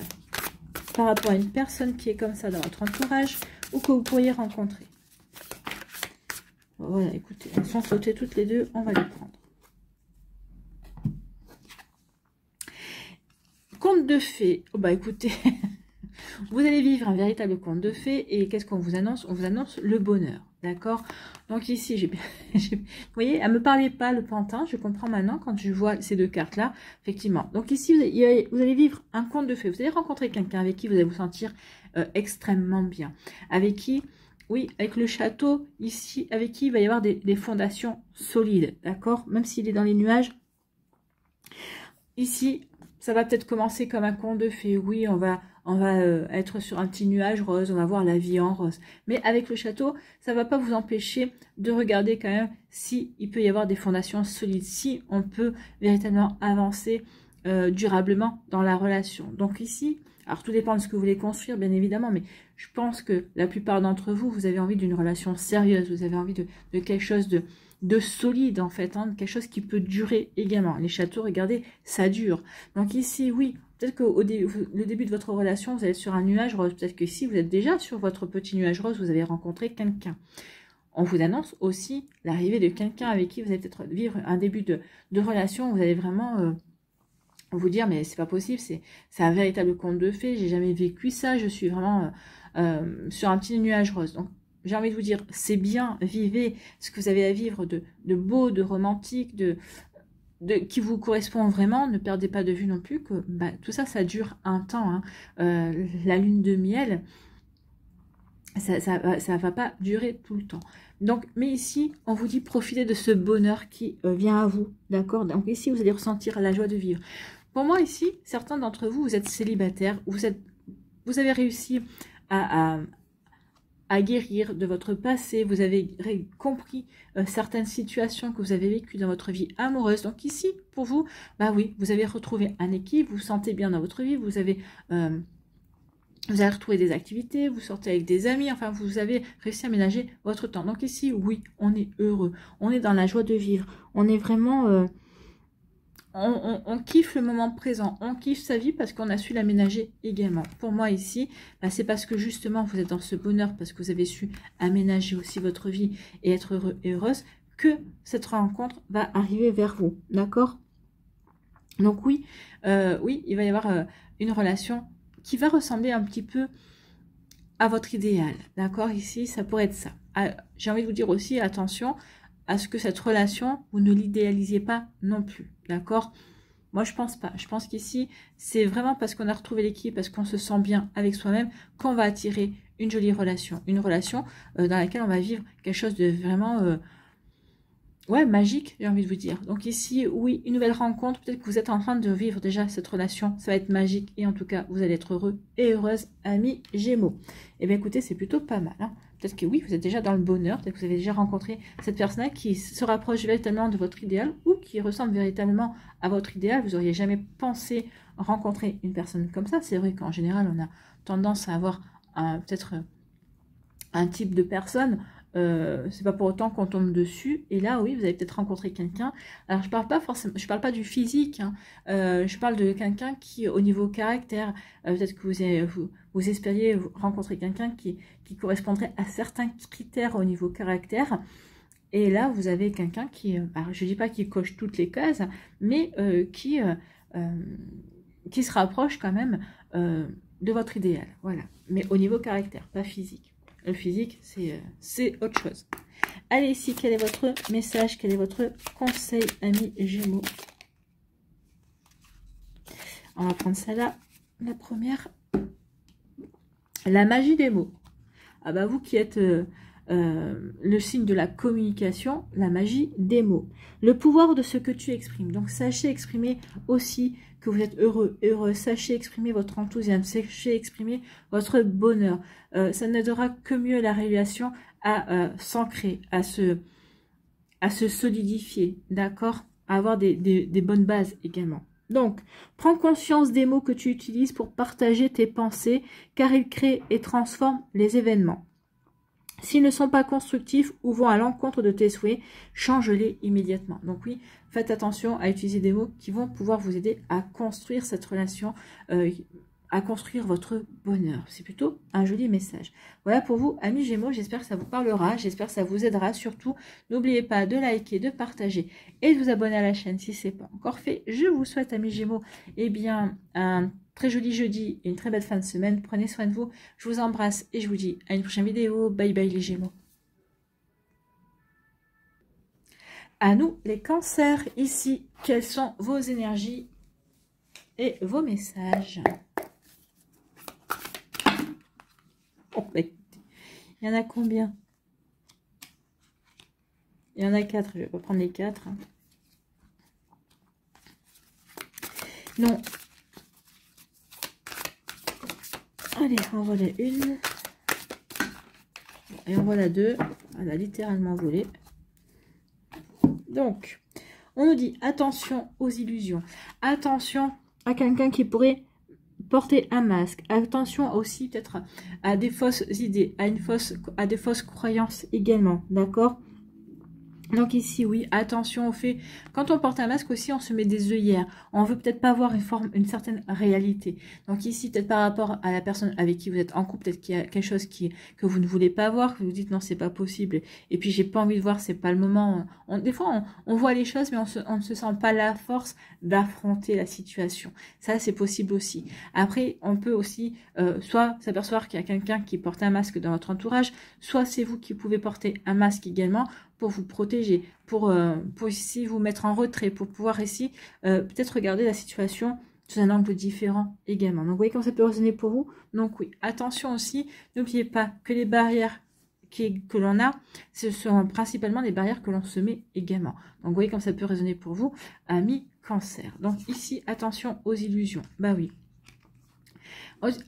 par rapport à une personne qui est comme ça dans votre entourage ou que vous pourriez rencontrer. Voilà, écoutez, elles sont sautées toutes les deux, on va les prendre. Conte de fées. Oh bah écoutez, vous allez vivre un véritable conte de fées et qu'est-ce qu'on vous annonce? On vous annonce le bonheur, d'accord? Donc ici, vous voyez, elle ne me parlait pas le pantin, je comprends maintenant quand je vois ces deux cartes-là, effectivement. Donc ici, vous allez vivre un conte de fées, vous allez rencontrer quelqu'un avec qui vous allez vous sentir extrêmement bien, avec qui, oui, avec le château, ici, avec qui il va y avoir des fondations solides, d'accord? Même s'il est dans les nuages, ici, ça va peut-être commencer comme un conte de fées, oui, on va être sur un petit nuage rose, on va voir la vie en rose. Mais avec le château, ça ne va pas vous empêcher de regarder quand même si il peut y avoir des fondations solides, si on peut véritablement avancer durablement dans la relation. Donc ici, alors tout dépend de ce que vous voulez construire, bien évidemment, mais je pense que la plupart d'entre vous, vous avez envie d'une relation sérieuse, vous avez envie de quelque chose de solide en fait, hein, quelque chose qui peut durer également. Les châteaux, regardez, ça dure. Donc ici, oui, peut-être que le début de votre relation, vous êtes sur un nuage rose. Peut-être que si vous êtes déjà sur votre petit nuage rose, vous avez rencontré quelqu'un. On vous annonce aussi l'arrivée de quelqu'un avec qui vous allez peut-être vivre un début de relation. Vous allez vraiment vous dire, mais c'est pas possible, c'est un véritable conte de fées, j'ai jamais vécu ça, je suis vraiment sur un petit nuage rose. Donc, j'ai envie de vous dire, c'est bien, vivez ce que vous avez à vivre de beau, de romantique, qui vous correspond vraiment. Ne perdez pas de vue non plus que tout ça, ça dure un temps. Hein. La lune de miel, ça va pas durer tout le temps. Donc, mais ici, on vous dit profitez de ce bonheur qui vient à vous, d'accord? Donc ici, vous allez ressentir la joie de vivre. Pour moi, ici, certains d'entre vous, vous êtes célibataires, vous avez réussi à guérir de votre passé, vous avez compris certaines situations que vous avez vécues dans votre vie amoureuse. Donc ici, pour vous, bah oui, vous avez retrouvé un équilibre, vous vous sentez bien dans votre vie, vous avez retrouvé des activités, vous sortez avec des amis, enfin vous avez réussi à ménager votre temps. Donc ici, oui, on est heureux, on est dans la joie de vivre, on est vraiment... on kiffe le moment présent, on kiffe sa vie parce qu'on a su l'aménager également. Pour moi ici, bah, c'est parce que justement vous êtes dans ce bonheur, parce que vous avez su aménager aussi votre vie et être heureux et heureuse, que cette rencontre va arriver vers vous, d'accord? Donc oui, oui, il va y avoir une relation qui va ressembler un petit peu à votre idéal, d'accord? Ici, ça pourrait être ça. J'ai envie de vous dire aussi, attention à ce que cette relation, vous ne l'idéalisiez pas non plus, d'accord? Moi, je pense pas. Je pense qu'ici, c'est vraiment parce qu'on a retrouvé l'équilibre, parce qu'on se sent bien avec soi-même, qu'on va attirer une jolie relation. Une relation dans laquelle on va vivre quelque chose de vraiment... ouais, magique, j'ai envie de vous dire. Donc ici, oui, une nouvelle rencontre. Peut-être que vous êtes en train de vivre déjà cette relation. Ça va être magique. Et en tout cas, vous allez être heureux et heureuse, amis Gémeaux. Eh bien, écoutez, c'est plutôt pas mal. Hein. Peut-être que oui, vous êtes déjà dans le bonheur. Peut-être que vous avez déjà rencontré cette personne qui se rapproche véritablement de votre idéal ou qui ressemble véritablement à votre idéal. Vous n'auriez jamais pensé rencontrer une personne comme ça. C'est vrai qu'en général, on a tendance à avoir peut-être un type de personne... c'est pas pour autant qu'on tombe dessus. Et là, oui, vous avez peut-être rencontré quelqu'un. Alors, je parle pas forcément, je parle pas du physique. Hein. Je parle de quelqu'un qui, au niveau caractère, peut-être que vous espériez rencontrer quelqu'un qui correspondrait à certains critères au niveau caractère. Et là, vous avez quelqu'un qui, alors je dis pas qu'il coche toutes les cases, mais qui se rapproche quand même de votre idéal. Voilà. Mais au niveau caractère, pas physique. Le physique, c'est autre chose. Allez, ici, quel est votre message? Quel est votre conseil, amis Gémeaux? On va prendre celle-là, la première. La magie des mots. Ah bah, vous qui êtes le signe de la communication, la magie des mots. Le pouvoir de ce que tu exprimes. Donc, sachez exprimer aussi que vous êtes heureux et heureux. Sachez exprimer votre enthousiasme. Sachez exprimer votre bonheur. Ça n'aidera que mieux la relation à s'ancrer, à se solidifier, d'accord? À avoir des bonnes bases également. Donc, prends conscience des mots que tu utilises pour partager tes pensées, car ils créent et transforment les événements. S'ils ne sont pas constructifs ou vont à l'encontre de tes souhaits, change-les immédiatement. Donc oui, faites attention à utiliser des mots qui vont pouvoir vous aider à construire cette relation, à construire votre bonheur. C'est plutôt un joli message. Voilà pour vous, amis Gémeaux. J'espère que ça vous parlera. J'espère que ça vous aidera. Surtout, n'oubliez pas de liker, de partager et de vous abonner à la chaîne si ce n'est pas encore fait. Je vous souhaite, amis Gémeaux, eh bien, un très joli jeudi et une très belle fin de semaine. Prenez soin de vous. Je vous embrasse et je vous dis à une prochaine vidéo. Bye bye les Gémeaux. À nous les cancers. Ici, quelles sont vos énergies et vos messages? Oh, il y en a combien? Il y en a 4. Je vais pas prendre les 4. Non. Allez, en voilà une. Et en voilà deux. Elle a littéralement volé. Donc, on nous dit attention aux illusions. Attention à quelqu'un qui pourrait porter un masque. Attention aussi peut-être à des fausses idées, à des fausses croyances également. D'accord? Donc ici, oui, attention au fait, quand on porte un masque aussi, on se met des œillères. On veut peut-être pas voir une certaine réalité. Donc ici, peut-être par rapport à la personne avec qui vous êtes en couple, peut-être qu'il y a quelque chose que vous ne voulez pas voir, que vous vous dites non, c'est pas possible. Et puis j'ai pas envie de voir, c'est pas le moment. Des fois, on voit les choses, mais on ne se sent pas la force d'affronter la situation. Ça, c'est possible aussi. Après, on peut aussi soit s'apercevoir qu'il y a quelqu'un qui porte un masque dans votre entourage, soit c'est vous qui pouvez porter un masque également, pour vous protéger, pour ici vous mettre en retrait, pour pouvoir ici peut-être regarder la situation sous un angle différent également. Donc vous voyez comment ça peut résonner pour vous. Donc oui, attention aussi, n'oubliez pas que les barrières que l'on a, ce sont principalement des barrières que l'on se met également. Donc vous voyez comment ça peut résonner pour vous, amis Cancer. Donc ici, attention aux illusions. Bah oui.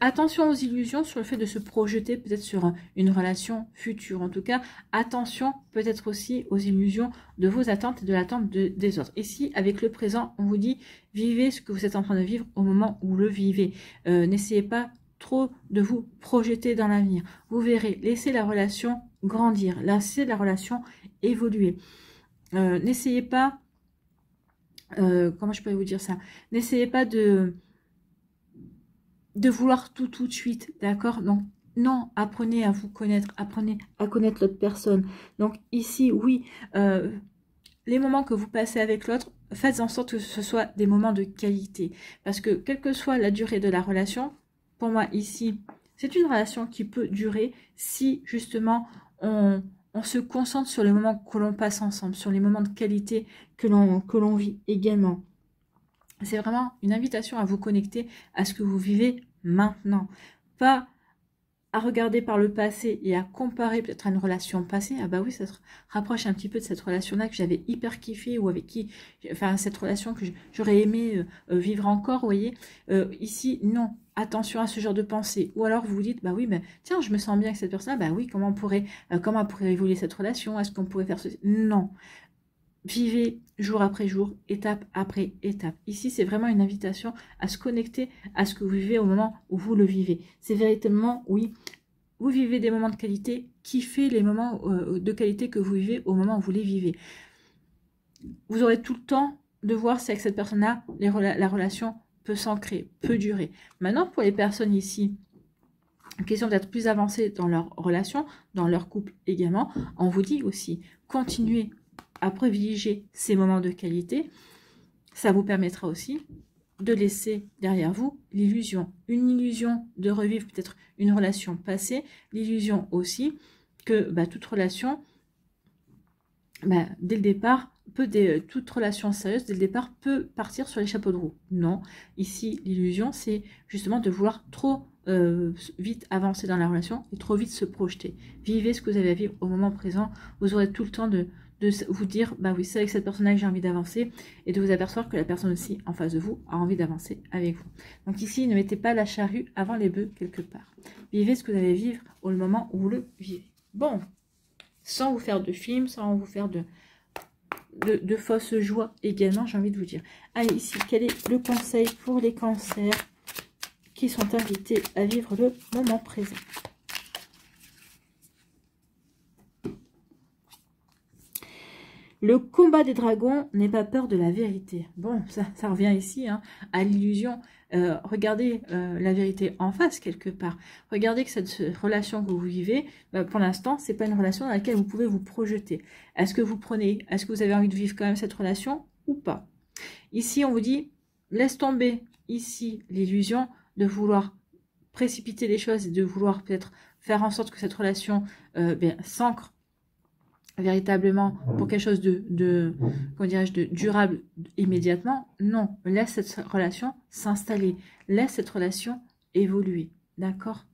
Attention aux illusions sur le fait de se projeter peut-être sur une relation future. En tout cas, attention peut-être aussi aux illusions de vos attentes et de l'attente des autres. Ici, avec le présent, on vous dit, vivez ce que vous êtes en train de vivre au moment où vous le vivez. N'essayez pas trop de vous projeter dans l'avenir. Vous verrez, laissez la relation grandir, laissez la relation évoluer. N'essayez pas, comment je pourrais vous dire ça, n'essayez pas de vouloir tout de suite, d'accord? Donc, non, apprenez à vous connaître, apprenez à connaître l'autre personne. Donc, ici, oui, les moments que vous passez avec l'autre, faites en sorte que ce soit des moments de qualité. Parce que, quelle que soit la durée de la relation, pour moi, ici, c'est une relation qui peut durer si, justement, on se concentre sur les moments que l'on passe ensemble, sur les moments de qualité que l'on vit également. C'est vraiment une invitation à vous connecter à ce que vous vivez maintenant. Pas à regarder par le passé et à comparer peut-être à une relation passée. Ah bah oui, ça se rapproche un petit peu de cette relation-là que j'avais hyper kiffé ou avec qui, enfin cette relation que j'aurais aimé vivre encore, vous voyez. Ici, non. Attention à ce genre de pensée. Ou alors vous vous dites, bah oui, mais tiens, je me sens bien avec cette personne-là. Bah oui, comment pourrait évoluer cette relation? Est-ce qu'on pourrait faire ceci? Non. Vivez jour après jour, étape après étape. Ici, c'est vraiment une invitation à se connecter à ce que vous vivez au moment où vous le vivez. C'est véritablement, oui, vous vivez des moments de qualité, kiffez les moments de qualité que vous vivez au moment où vous les vivez. Vous aurez tout le temps de voir si avec cette personne-là, la relation peut s'ancrer, peut durer. Maintenant, pour les personnes ici, question d'être plus avancées dans leur relation, dans leur couple également, on vous dit aussi, continuez à privilégier ces moments de qualité. Ça vous permettra aussi de laisser derrière vous l'illusion. Une illusion de revivre peut-être une relation passée, l'illusion aussi que toute relation, dès le départ, toute relation sérieuse, dès le départ, peut partir sur les chapeaux de roue. Non, ici, l'illusion, c'est justement de vouloir trop vite avancer dans la relation et trop vite se projeter. Vivez ce que vous avez à vivre au moment présent. Vous aurez tout le temps de vous dire, bah oui, c'est avec cette personne-là que j'ai envie d'avancer, et de vous apercevoir que la personne aussi en face de vous a envie d'avancer avec vous. Donc ici, ne mettez pas la charrue avant les bœufs quelque part. Vivez ce que vous allez vivre au moment où vous le vivez. Bon, sans vous faire de films, sans vous faire de fausses joies également, j'ai envie de vous dire. Allez, ici, quel est le conseil pour les cancers qui sont invités à vivre le moment présent? Le combat des dragons n'est pas peur de la vérité. Bon, ça revient ici à l'illusion. Regardez la vérité en face quelque part. Regardez que cette relation que vous vivez, pour l'instant, c'est pas une relation dans laquelle vous pouvez vous projeter. Est-ce que vous avez envie de vivre quand même cette relation ou pas? Ici, on vous dit, laisse tomber ici l'illusion de vouloir précipiter les choses et de vouloir peut-être faire en sorte que cette relation s'ancre véritablement pour quelque chose comment dirais-je, de durable immédiatement. Non, laisse cette relation s'installer, laisse cette relation évoluer, d'accord?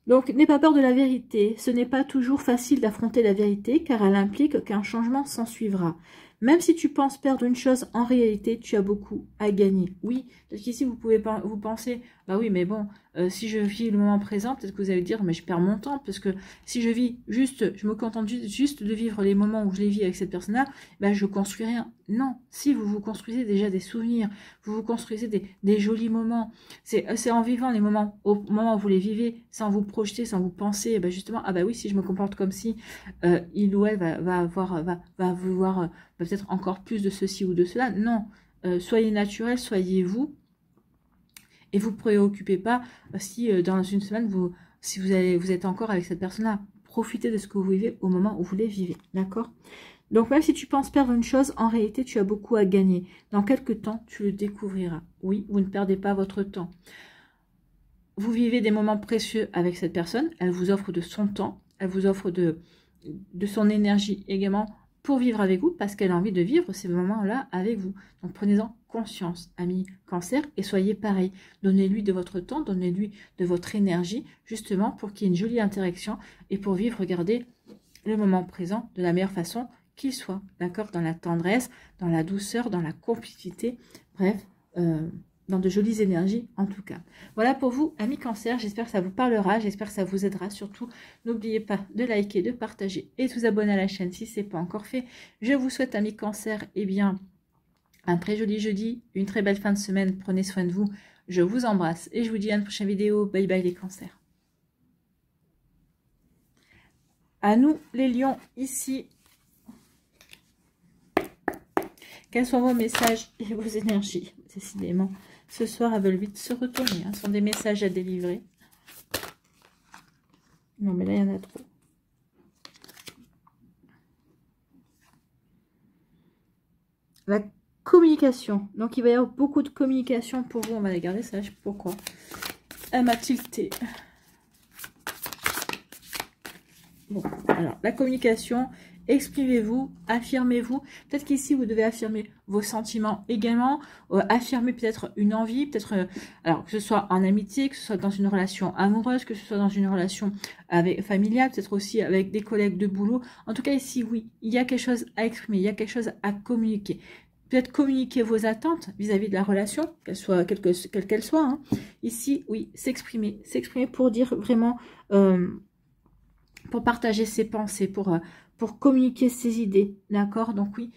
Donc, n'aie pas peur de la vérité. Ce n'est pas toujours facile d'affronter la vérité, car elle implique qu'un changement s'ensuivra. Même si tu penses perdre une chose, en réalité, tu as beaucoup à gagner. Oui, parce qu'ici, vous pouvez vous penser, bah oui, mais bon, si je vis le moment présent, peut-être que vous allez dire, mais je perds mon temps, parce que si je vis juste, je me contente juste de vivre les moments où je les vis avec cette personne-là, je construis rien. Non, si vous vous construisez déjà des souvenirs, vous vous construisez des jolis moments, c'est en vivant les moments, au moment où vous les vivez, sans vous projeter, sans vous penser, justement, ah bah oui, si je me comporte comme si il ou elle va vouloir peut-être encore plus de ceci ou de cela. Non, soyez naturel, soyez vous, et vous ne vous préoccupez pas si dans une semaine, vous êtes encore avec cette personne-là. Profitez de ce que vous vivez au moment où vous les vivez, d'accord? Donc même si tu penses perdre une chose, en réalité, tu as beaucoup à gagner. Dans quelques temps, tu le découvriras. Oui, vous ne perdez pas votre temps. Vous vivez des moments précieux avec cette personne. Elle vous offre de son temps. Elle vous offre de son énergie également pour vivre avec vous, parce qu'elle a envie de vivre ces moments-là avec vous. Donc prenez-en conscience, amis cancer, et soyez pareil. Donnez-lui de votre temps, donnez-lui de votre énergie, justement pour qu'il y ait une jolie interaction et pour vivre, regardez, le moment présent de la meilleure façon qu'il soit, d'accord, dans la tendresse, dans la douceur, dans la complicité, bref, dans de jolies énergies en tout cas. Voilà pour vous, amis Cancer, j'espère que ça vous parlera, j'espère que ça vous aidera. Surtout, n'oubliez pas de liker, de partager et de vous abonner à la chaîne si ce n'est pas encore fait. Je vous souhaite, amis Cancer, eh bien, un très joli jeudi, une très belle fin de semaine, prenez soin de vous, je vous embrasse et je vous dis à une prochaine vidéo. Bye bye les Cancers. À nous les lions ici. Quels sont vos messages et vos énergies? Décidément, ce soir, elles veulent vite se retourner. Ce sont des messages à délivrer. Non, mais là, il y en a trop. La communication. Donc, il va y avoir beaucoup de communication pour vous. On va la garder, ça, je sais pourquoi. Elle m'a tilté. Bon, alors, la communication... Exprimez-vous, affirmez-vous. Peut-être qu'ici, vous devez affirmer vos sentiments également. Affirmer peut-être une envie, peut-être, alors que ce soit en amitié, que ce soit dans une relation amoureuse, que ce soit dans une relation familiale, peut-être aussi avec des collègues de boulot. En tout cas, ici, oui, il y a quelque chose à exprimer, il y a quelque chose à communiquer. Peut-être communiquer vos attentes vis-à-vis de la relation, quelle qu'elle soit. Hein. Ici, oui, s'exprimer pour dire vraiment, pour partager ses pensées, pour communiquer ses idées, d'accord? Donc oui,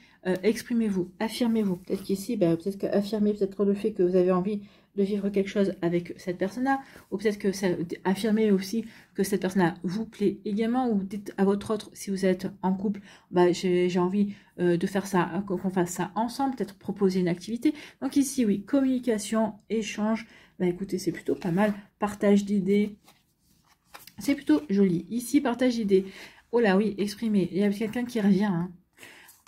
exprimez-vous, affirmez-vous. Peut-être qu'ici, peut-être qu'affirmer peut-être le fait que vous avez envie de vivre quelque chose avec cette personne-là, ou peut-être que ça affirmez aussi que cette personne-là vous plaît également, ou dites à votre autre, si vous êtes en couple, j'ai envie de faire ça, qu'on fasse ça ensemble, peut-être proposer une activité. Donc ici, oui, communication, échange, écoutez, c'est plutôt pas mal, partage d'idées, c'est plutôt joli. Ici, partage d'idées. Oh là oui, exprimez. Il y a quelqu'un qui revient.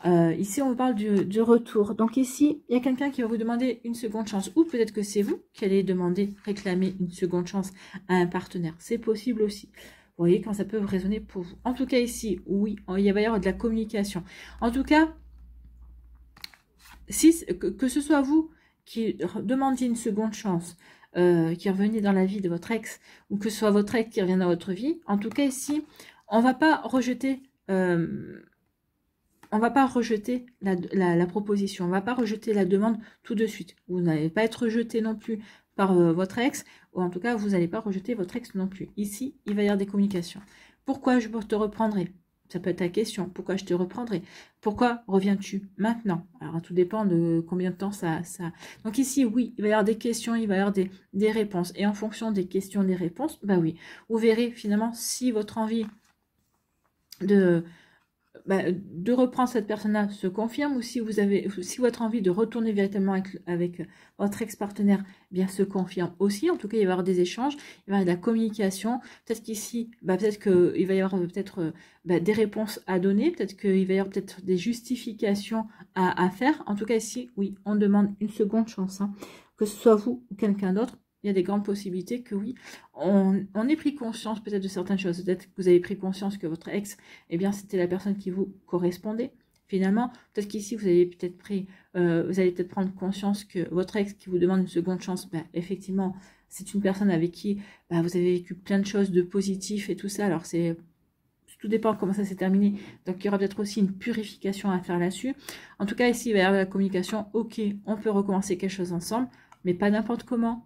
Hein. Ici, on vous parle du retour. Donc ici, il y a quelqu'un qui va vous demander une seconde chance. Ou peut-être que c'est vous qui allez demander, réclamer une seconde chance à un partenaire. C'est possible aussi. Vous voyez quand ça peut résonner pour vous. En tout cas ici, oui, il va y avoir de la communication. En tout cas, que ce soit vous qui demandiez une seconde chance, qui revenez dans la vie de votre ex, ou que ce soit votre ex qui revient dans votre vie, en tout cas ici, on va pas rejeter la proposition, on va pas rejeter la demande tout de suite. Vous n'allez pas être rejeté non plus par votre ex, ou en tout cas, vous n'allez pas rejeter votre ex non plus. Ici, il va y avoir des communications. Pourquoi je te reprendrai? Ça peut être ta question. Pourquoi je te reprendrai? Pourquoi reviens-tu maintenant? Alors, tout dépend de combien de temps ça... Donc ici, oui, il va y avoir des questions, il va y avoir des réponses. Et en fonction des questions, des réponses, oui, vous verrez finalement si votre envie de reprendre cette personne-là se confirme, ou si votre envie de retourner véritablement avec votre ex-partenaire se confirme aussi. En tout cas, il va y avoir des échanges, il va y avoir de la communication. Peut-être qu'ici, peut-être qu'il va y avoir des réponses à donner, peut-être qu'il va y avoir peut-être des justifications à faire. En tout cas, ici, oui, on demande une seconde chance, hein. Que ce soit vous ou quelqu'un d'autre. Il y a des grandes possibilités que oui, on ait pris conscience peut-être de certaines choses. Peut-être que vous avez pris conscience que votre ex, c'était la personne qui vous correspondait. Finalement, peut-être qu'ici, vous allez peut-être prendre conscience que votre ex qui vous demande une seconde chance, effectivement, c'est une personne avec qui vous avez vécu plein de choses de positif et tout ça. Alors, tout dépend comment ça s'est terminé. Donc, il y aura peut-être aussi une purification à faire là-dessus. En tout cas, ici, il va y avoir la communication. Ok, on peut recommencer quelque chose ensemble, mais pas n'importe comment.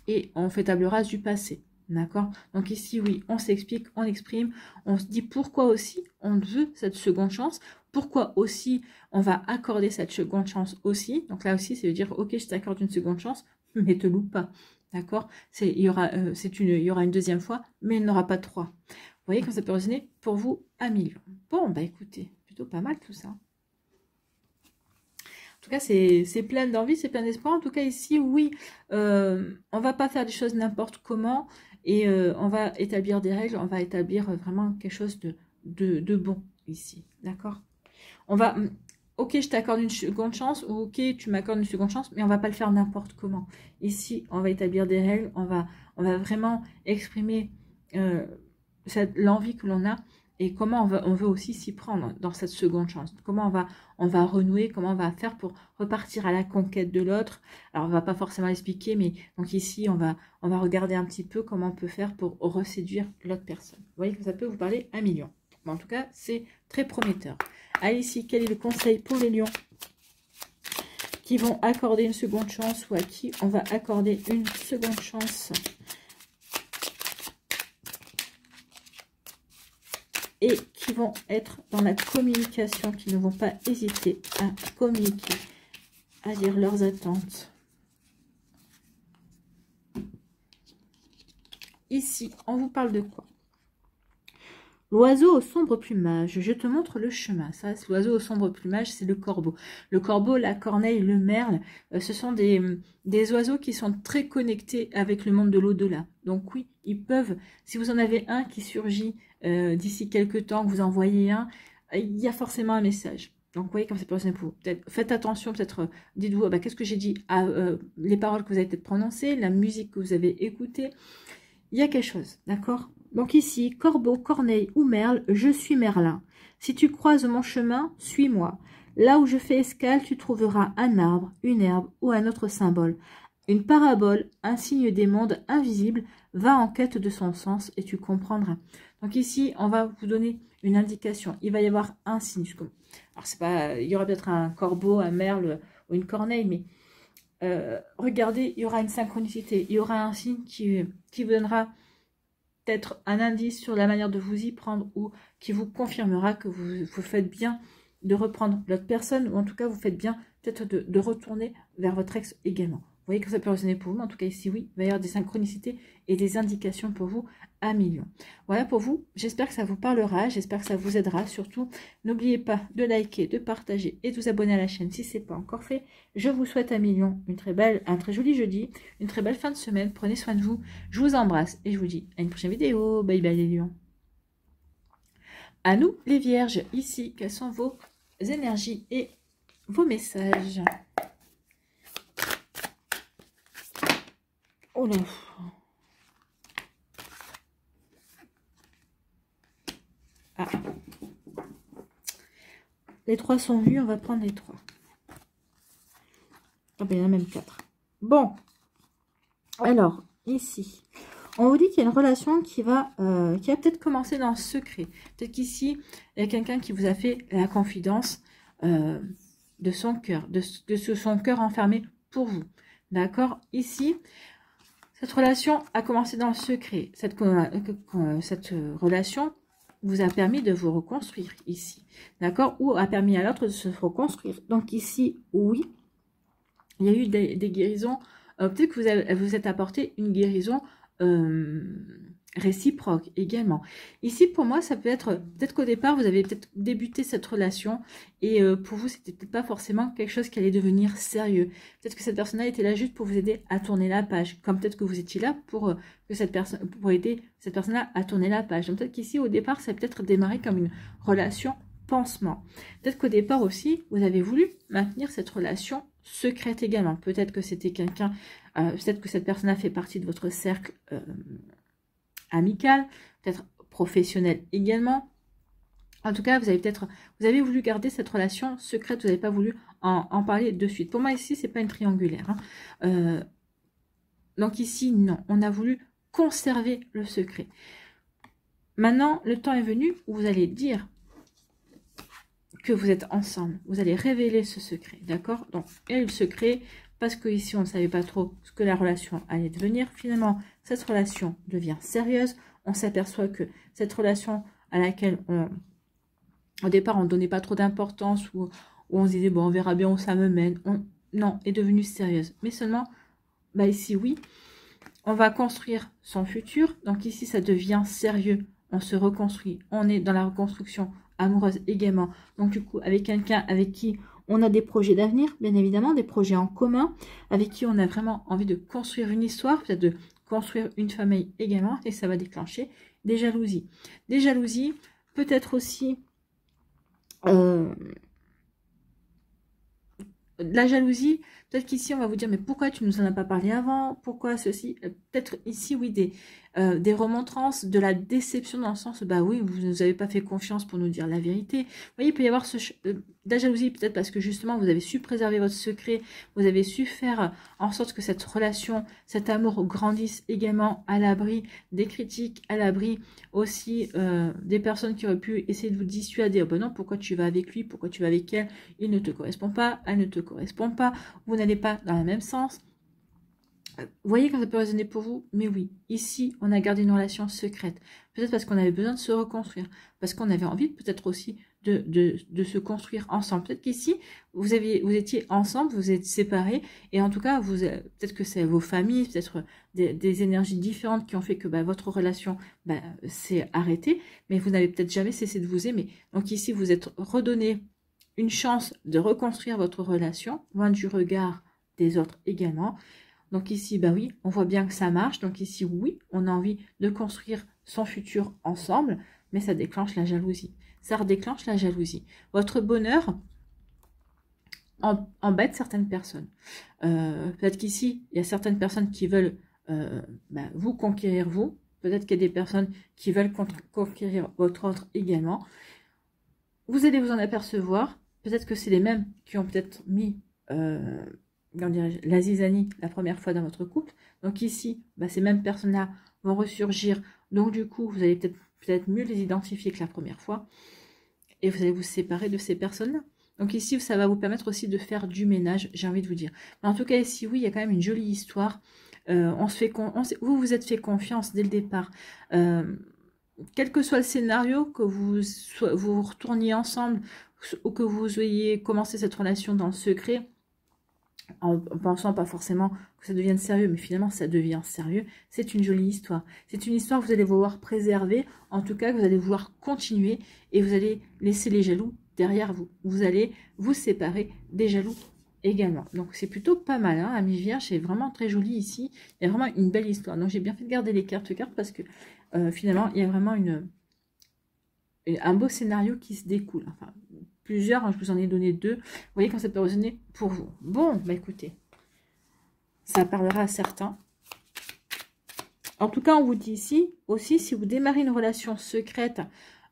Et on fait table rase du passé, d'accord? Donc ici, oui, on s'explique, on exprime, on se dit pourquoi aussi on veut cette seconde chance, pourquoi aussi on va accorder cette seconde chance aussi. Donc là aussi, c'est de dire, ok, je t'accorde une seconde chance, mais te loupe pas, d'accord? Il y aura une deuxième fois, mais il n'y en aura pas trois. Vous voyez quand ça peut résonner pour vous à million. Bon, écoutez, plutôt pas mal tout ça. En tout cas, c'est plein d'envie, c'est plein d'espoir. En tout cas, ici, oui, on va pas faire des choses n'importe comment et on va établir des règles, on va établir vraiment quelque chose de bon ici, d'accord? On va, ok, je t'accorde une seconde chance, ou ok, tu m'accordes une seconde chance, mais on va pas le faire n'importe comment. Ici, on va établir des règles, on va vraiment exprimer l'envie que l'on a. Et comment on veut aussi s'y prendre dans cette seconde chance. Comment on va renouer, comment on va faire pour repartir à la conquête de l'autre. Alors, on va pas forcément l'expliquer, mais donc ici, on va regarder un petit peu comment on peut faire pour reséduire l'autre personne. Vous voyez que ça peut vous parler à million. Mais en tout cas, c'est très prometteur. Allez, ici, quel est le conseil pour les lions? qui vont accorder une seconde chance ou à qui on va accorder une seconde chance. Et qui vont être dans la communication, qui ne vont pas hésiter à communiquer, à dire leurs attentes. Ici, on vous parle de quoi? L'oiseau au sombre plumage, je te montre le chemin. Ça, l'oiseau au sombre plumage, c'est le corbeau. Le corbeau, la corneille, le merle, ce sont des oiseaux qui sont très connectés avec le monde de l'au-delà. Donc oui, ils peuvent, si vous en avez un qui surgit d'ici quelques temps, que vous en voyez un, il y a forcément un message. Donc vous voyez comme c'est possible pour vous. Peut-être faites attention, peut-être dites-vous, bah, qu'est-ce que j'ai dit, les paroles que vous avez peut-être prononcées, la musique que vous avez écoutée. Il y a quelque chose, d'accord? Donc ici, corbeau, corneille ou merle, je suis Merlin. Si tu croises mon chemin, suis-moi. Là où je fais escale, tu trouveras un arbre, une herbe ou un autre symbole. Une parabole, un signe des mondes invisibles, va en quête de son sens et tu comprendras. Donc ici, on va vous donner une indication. Il va y avoir un signe. Alors c'est pas, il y aura peut-être un corbeau, un merle ou une corneille, mais regardez, il y aura une synchronicité. Il y aura un signe qui vous donnera peut-être un indice sur la manière de vous y prendre ou qui vous confirmera que vous faites bien de reprendre l'autre personne ou en tout cas vous faites bien peut-être de retourner vers votre ex également. Vous voyez que ça peut résonner pour vous, mais en tout cas ici oui, il va y avoir des synchronicités et des indications pour vous à millions. Voilà pour vous, j'espère que ça vous parlera, j'espère que ça vous aidera. Surtout, n'oubliez pas de liker, de partager et de vous abonner à la chaîne si ce n'est pas encore fait. Je vous souhaite à millions un très joli jeudi, une très belle fin de semaine, prenez soin de vous, je vous embrasse et je vous dis à une prochaine vidéo. Bye bye les lions. À nous les vierges, ici, quelles sont vos énergies et vos messages? Oh là. Ah. Les trois sont vus, on va prendre les trois. Ah ben il y en a même quatre. Bon. Alors, ici, on vous dit qu'il y a une relation qui va peut-être commencer dans le secret. Peut-être qu'ici, il y a quelqu'un qui vous a fait la confidence de son cœur, de son cœur enfermé pour vous. D'accord? Ici, cette relation a commencé dans le secret. Cette relation vous a permis de vous reconstruire ici. D'accord? Ou a permis à l'autre de se reconstruire. Donc ici, oui, il y a eu des guérisons. Peut-être que vous êtes apporté une guérison réciproque également. Ici, pour moi, ça peut être, peut-être qu'au départ, vous avez peut-être débuté cette relation et pour vous, c'était peut-être pas forcément quelque chose qui allait devenir sérieux. Peut-être que cette personne-là était là juste pour vous aider à tourner la page, comme peut-être que vous étiez là pour aider cette personne-là à tourner la page. Donc peut-être qu'ici, au départ, ça a peut-être démarré comme une relation pansement. Peut-être qu'au départ aussi, vous avez voulu maintenir cette relation secrète également. Peut-être que c'était quelqu'un, peut-être que cette personne a fait partie de votre cercle amical, peut-être professionnel également. En tout cas, vous avez voulu garder cette relation secrète, vous n'avez pas voulu en parler de suite. Pour moi, ici, c'est pas une triangulaire. Hein. Donc ici, non, on a voulu conserver le secret. Maintenant, le temps est venu où vous allez dire que vous êtes ensemble. Vous allez révéler ce secret, d'accord? Donc, et le secret, parce que ici on ne savait pas trop ce que la relation allait devenir. Finalement, cette relation devient sérieuse. On s'aperçoit que cette relation à laquelle au départ on ne donnait pas trop d'importance, ou on se disait bon on verra bien où ça me mène, non, est devenue sérieuse. Mais seulement, bah ici oui, on va construire son futur. Donc ici ça devient sérieux, on se reconstruit, on est dans la reconstruction amoureuse également. Donc du coup avec quelqu'un avec qui on a des projets d'avenir, bien évidemment, des projets en commun, avec qui on a vraiment envie de construire une histoire, peut-être de construire une famille également, et ça va déclencher des jalousies. Des jalousies, peut-être aussi la jalousie, Peut-être qu'ici, on va vous dire, mais pourquoi tu nous en as pas parlé avant? Pourquoi ceci? Peut-être ici, oui, des remontrances, de la déception dans le sens, bah oui, vous ne nous avez pas fait confiance pour nous dire la vérité. Vous voyez, il peut y avoir de la jalousie, peut-être parce que justement, vous avez su préserver votre secret, vous avez su faire en sorte que cette relation, cet amour grandisse également à l'abri des critiques, à l'abri aussi des personnes qui auraient pu essayer de vous dissuader. Oh ben non, pourquoi tu vas avec lui, pourquoi tu vas avec elle? Il ne te correspond pas, elle ne te correspond pas, vous n'allez pas dans le même sens. Vous voyez quand ça peut résonner pour vous? Mais oui, ici, on a gardé une relation secrète. Peut-être parce qu'on avait besoin de se reconstruire. Parce qu'on avait envie peut-être aussi de se construire ensemble. Peut-être qu'ici, vous étiez ensemble, vous êtes séparés. Et en tout cas, peut-être que c'est vos familles, peut-être des énergies différentes qui ont fait que bah, votre relation s'est arrêtée. Mais vous n'avez peut-être jamais cessé de vous aimer. Donc ici, vous êtes redonné une chance de reconstruire votre relation, loin du regard des autres également. Donc ici, bah oui, on voit bien que ça marche. Donc ici, oui, on a envie de construire son futur ensemble, mais ça déclenche la jalousie. Ça redéclenche la jalousie. Votre bonheur embête certaines personnes. Peut-être qu'ici, il y a certaines personnes qui veulent vous conquérir vous. Peut-être qu'il y a des personnes qui veulent conquérir votre autre également. Vous allez vous en apercevoir. Peut-être que c'est les mêmes qui ont peut-être mis... la zizanie la première fois dans votre couple. Donc ici, ces mêmes personnes-là vont ressurgir. Donc du coup, vous allez peut-être mieux les identifier que la première fois. Et vous allez vous séparer de ces personnes-là. Donc ici, ça va vous permettre aussi de faire du ménage, j'ai envie de vous dire. Mais en tout cas, ici, oui, il y a quand même une jolie histoire. Vous vous êtes fait confiance dès le départ. Quel que soit le scénario, que vous retourniez ensemble ou que vous ayez commencé cette relation dans le secret, en pensant pas forcément que ça devienne sérieux, mais finalement ça devient sérieux, c'est une jolie histoire. C'est une histoire que vous allez vouloir préserver, en tout cas que vous allez vouloir continuer, et vous allez laisser les jaloux derrière vous. Vous allez vous séparer des jaloux également. Donc c'est plutôt pas mal, hein, Amis Vierge, c'est vraiment très joli ici, il y a vraiment une belle histoire. Donc j'ai bien fait de garder les cartes parce que finalement il y a vraiment un beau scénario qui se découle. Enfin, plusieurs, hein, je vous en ai donné 2. Vous voyez quand ça peut résonner pour vous. Bon, écoutez, ça parlera à certains. En tout cas, on vous dit ici, aussi, si vous démarrez une relation secrète,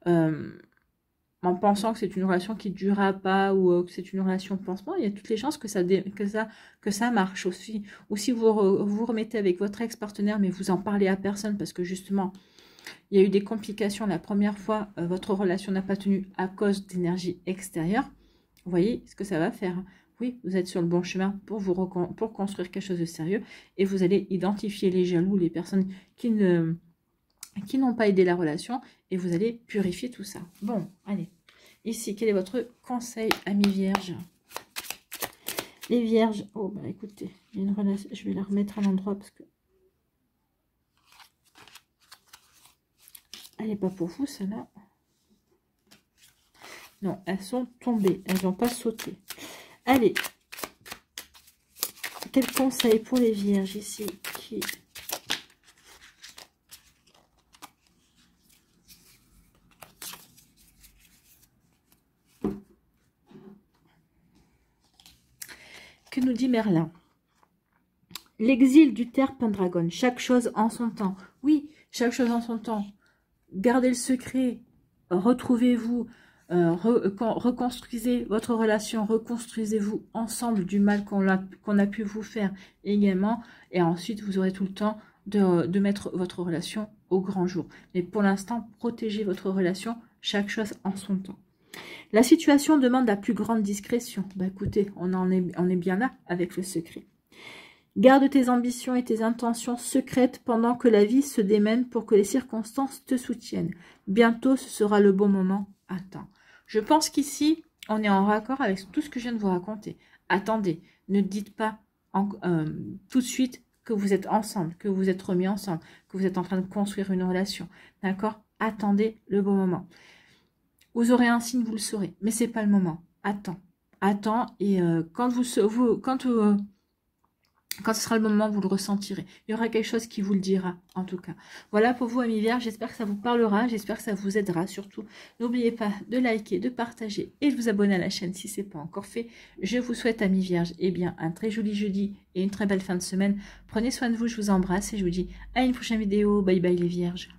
en pensant que c'est une relation qui ne durera pas, ou que c'est une relation pansement, il y a toutes les chances que ça marche aussi. Ou si vous vous remettez avec votre ex-partenaire, mais vous en parlez à personne, parce que justement, il y a eu des complications la première fois, votre relation n'a pas tenu à cause d'énergie extérieure. Vous voyez ce que ça va faire. Oui, vous êtes sur le bon chemin pour construire quelque chose de sérieux. Et vous allez identifier les jaloux, les personnes qui n'ont pas aidé la relation. Et vous allez purifier tout ça. Bon, allez. Ici, quel est votre conseil, amis vierges? Les vierges. Oh, écoutez, il y a une relation. Je vais la remettre à l'endroit parce que... Elle n'est pas pour vous, celle-là. Non, elles sont tombées. Elles n'ont pas sauté. Allez. Quel conseil pour les vierges ici qui... Que nous dit Merlin? L'exil du terre Pendragon. Chaque chose en son temps. Oui, chaque chose en son temps. Gardez le secret, retrouvez-vous, reconstruisez votre relation, reconstruisez-vous ensemble du mal qu'on a pu vous faire également. Et ensuite, vous aurez tout le temps de mettre votre relation au grand jour. Mais pour l'instant, protégez votre relation, chaque chose en son temps. La situation demande la plus grande discrétion. Écoutez, on est bien là avec le secret. Garde tes ambitions et tes intentions secrètes pendant que la vie se démène pour que les circonstances te soutiennent. Bientôt, ce sera le bon moment. Attends. Je pense qu'ici, on est en raccord avec tout ce que je viens de vous raconter. Attendez, ne dites pas tout de suite que vous êtes ensemble, que vous êtes remis ensemble, que vous êtes en train de construire une relation. D'accord? Attendez le bon moment. Vous aurez un signe, vous le saurez. Mais c'est pas le moment. Attends. Attends. Et quand Quand ce sera le moment, vous le ressentirez. Il y aura quelque chose qui vous le dira, en tout cas. Voilà pour vous, amis Vierges. J'espère que ça vous parlera. J'espère que ça vous aidera. Surtout, n'oubliez pas de liker, de partager et de vous abonner à la chaîne si ce n'est pas encore fait. Je vous souhaite, amis Vierges, eh bien, un très joli jeudi et une très belle fin de semaine. Prenez soin de vous. Je vous embrasse et je vous dis à une prochaine vidéo. Bye bye, les Vierges.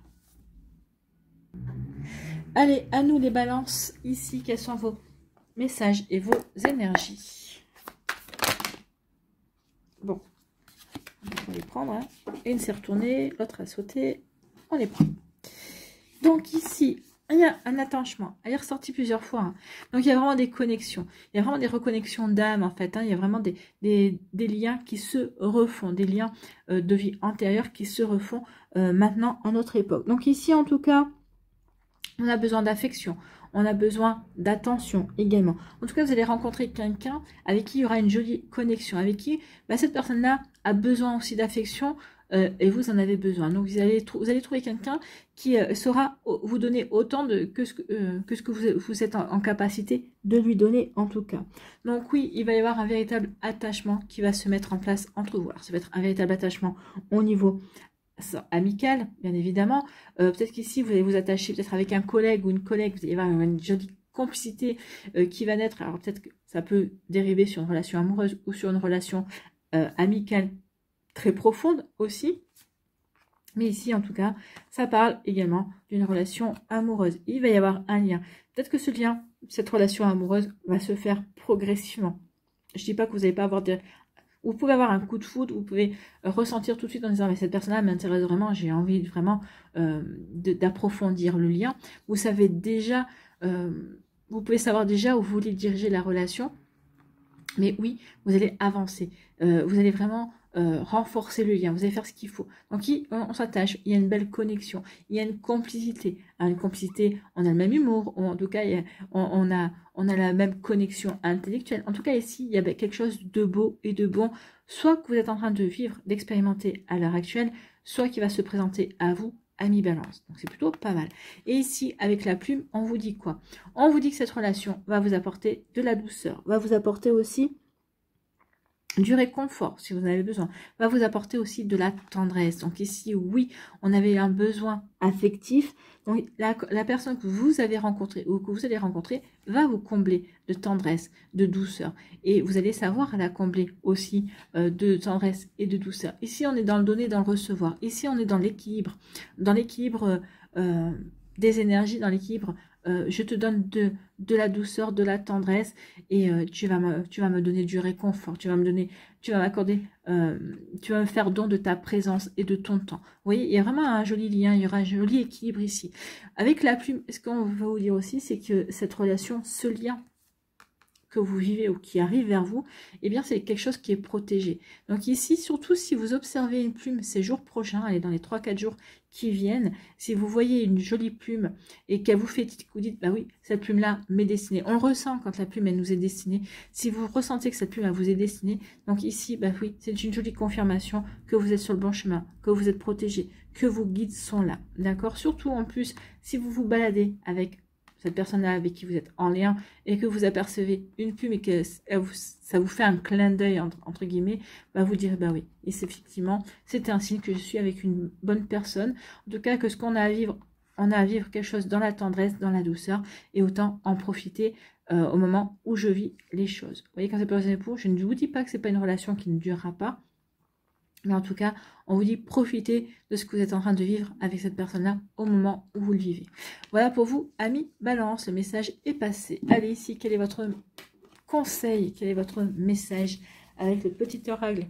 Allez, à nous les balances. Ici, quels sont vos messages et vos énergies? Bon, on va les prendre. Hein. Une s'est retournée, l'autre a sauté. On les prend. Donc ici, il y a un attachement. Elle est ressortie plusieurs fois. Hein. Donc il y a vraiment des connexions. Il y a vraiment des reconnexions d'âme en fait. Hein. Il y a vraiment des liens qui se refont. Des liens de vie antérieure qui se refont maintenant en notre époque. Donc ici en tout cas, on a besoin d'affection. On a besoin d'attention également. En tout cas, vous allez rencontrer quelqu'un avec qui il y aura une jolie connexion, avec qui cette personne-là a besoin aussi d'affection et vous en avez besoin. Donc, vous allez trouver quelqu'un qui saura vous donner autant que ce que vous êtes en capacité de lui donner en tout cas. Donc oui, il va y avoir un véritable attachement qui va se mettre en place entre vous. Alors, ça va être un véritable attachement au niveau amical, bien évidemment. Peut-être qu'ici, vous allez vous attacher peut-être avec un collègue ou une collègue, vous allez avoir une jolie complicité qui va naître. Alors peut-être que ça peut dériver sur une relation amoureuse ou sur une relation amicale très profonde aussi. Mais ici, en tout cas, ça parle également d'une relation amoureuse. Il va y avoir un lien. Peut-être que ce lien, cette relation amoureuse va se faire progressivement. Je ne dis pas que vous n'allez pas avoir des... Vous pouvez avoir un coup de foudre, vous pouvez ressentir tout de suite en disant mais cette personne-là m'intéresse vraiment, j'ai envie vraiment d'approfondir le lien. Vous savez déjà, vous pouvez savoir déjà où vous voulez diriger la relation, mais oui, vous allez avancer, vous allez vraiment renforcer le lien, vous allez faire ce qu'il faut. Donc on s'attache, il y a une belle connexion, il y a une complicité. Une complicité, on a le même humour, ou en tout cas on a la même connexion intellectuelle. En tout cas ici, il y a quelque chose de beau et de bon, soit que vous êtes en train de vivre, d'expérimenter à l'heure actuelle, soit qui va se présenter à vous, ami Balance. Donc c'est plutôt pas mal. Et ici, avec la plume, on vous dit quoi? On vous dit que cette relation va vous apporter de la douceur, va vous apporter aussi du réconfort, si vous en avez besoin, va vous apporter aussi de la tendresse. Donc ici, oui, on avait un besoin affectif. Donc la personne que vous avez rencontrée ou que vous allez rencontrer va vous combler de tendresse, de douceur. Et vous allez savoir la combler aussi de tendresse et de douceur. Ici, on est dans le donner, dans le recevoir. Ici, on est dans l'équilibre des énergies, dans l'équilibre. Je te donne de la douceur, de la tendresse et tu vas me donner du réconfort, tu vas m'accorder, tu vas me faire don de ta présence et de ton temps. Vous voyez, il y a vraiment un joli lien, il y aura un joli équilibre ici. Avec la plume, ce qu'on va vous dire aussi, c'est que cette relation, ce lien que vous vivez ou qui arrive vers vous, eh bien c'est quelque chose qui est protégé. Donc ici, surtout si vous observez une plume ces jours prochains, allez dans les 3-4 jours qui viennent, si vous voyez une jolie plume et qu'elle vous fait vous dites, bah oui, cette plume-là m'est destinée. On le ressent quand la plume, elle nous est destinée. Si vous ressentez que cette plume, elle vous est destinée, donc ici, bah oui, c'est une jolie confirmation que vous êtes sur le bon chemin, que vous êtes protégé, que vos guides sont là. D'accord? Surtout en plus, si vous vous baladez avec cette personne-là avec qui vous êtes en lien et que vous apercevez une plume et que ça vous fait un clin d'œil entre guillemets, bah vous direz bah oui, et c'est effectivement, c'est un signe que je suis avec une bonne personne. En tout cas, que ce qu'on a à vivre, on a à vivre quelque chose dans la tendresse, dans la douceur, et autant en profiter au moment où je vis les choses. Vous voyez, quand c'est pas pour, je ne vous dis pas que c'est pas une relation qui ne durera pas. Mais en tout cas, on vous dit profitez de ce que vous êtes en train de vivre avec cette personne-là au moment où vous le vivez. Voilà pour vous, amis Balance. Le message est passé. Allez, ici, quel est votre conseil? Quel est votre message avec le petit oracle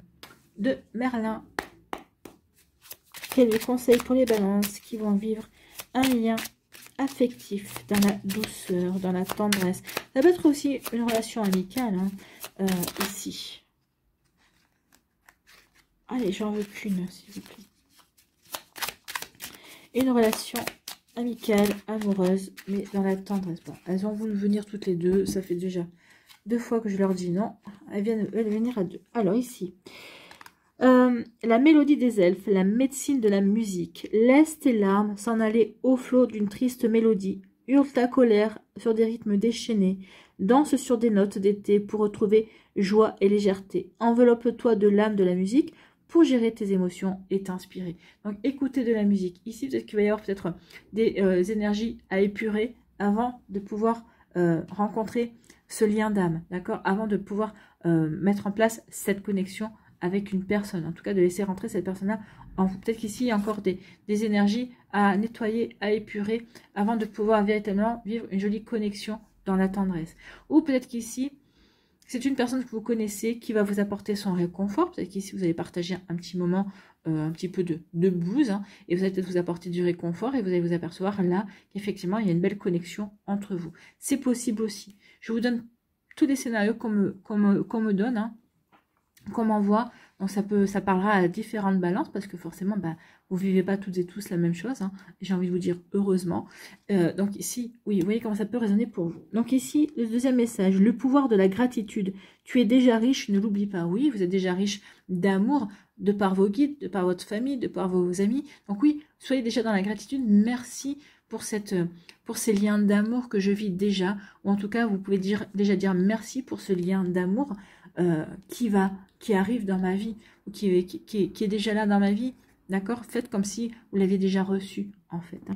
de Merlin? Quel est le conseil pour les Balances qui vont vivre un lien affectif, dans la douceur, dans la tendresse? Ça peut être aussi une relation amicale, hein, ici. Allez, j'en veux qu'une, s'il vous plaît. Une relation amicale, amoureuse, mais dans la tendresse. Bon, elles ont voulu venir toutes les deux. Ça fait déjà 2 fois que je leur dis non. Elles viennent venir à 2. Alors, ici. La mélodie des elfes, la médecine de la musique. Laisse tes larmes s'en aller au flot d'une triste mélodie. Hurle ta colère sur des rythmes déchaînés. Danse sur des notes d'été pour retrouver joie et légèreté. Enveloppe-toi de l'âme de la musique pour gérer tes émotions et t'inspirer. Donc, écoutez de la musique. Ici, peut-être qu'il va y avoir peut-être des énergies à épurer avant de pouvoir rencontrer ce lien d'âme, d'accord? Avant de pouvoir mettre en place cette connexion avec une personne. En tout cas, de laisser rentrer cette personne-là. Peut-être qu'ici, il y a encore des énergies à nettoyer, à épurer, avant de pouvoir véritablement vivre une jolie connexion dans la tendresse. Ou peut-être qu'ici, c'est une personne que vous connaissez qui va vous apporter son réconfort. Peut-être qu'ici, vous allez partager un petit moment, un petit peu de bouse, hein, et vous allez peut-être vous apporter du réconfort, et vous allez vous apercevoir là qu'effectivement, il y a une belle connexion entre vous. C'est possible aussi. Je vous donne tous les scénarios qu'on me donne, hein, qu'on m'envoie. Donc ça parlera à différentes balances, parce que forcément, vous vivez pas toutes et tous la même chose, hein. J'ai envie de vous dire heureusement. Donc ici, oui, vous voyez comment ça peut résonner pour vous. Donc ici, le deuxième message, le pouvoir de la gratitude. Tu es déjà riche, ne l'oublie pas. Oui, vous êtes déjà riche d'amour, de par vos guides, de par votre famille, de par vos amis. Donc oui, soyez déjà dans la gratitude. Merci pour ces liens d'amour que je vis déjà. Ou en tout cas, vous pouvez déjà dire merci pour ce lien d'amour qui arrive dans ma vie, ou qui est déjà là dans ma vie, d'accord? Faites comme si vous l'aviez déjà reçu, en fait. Hein.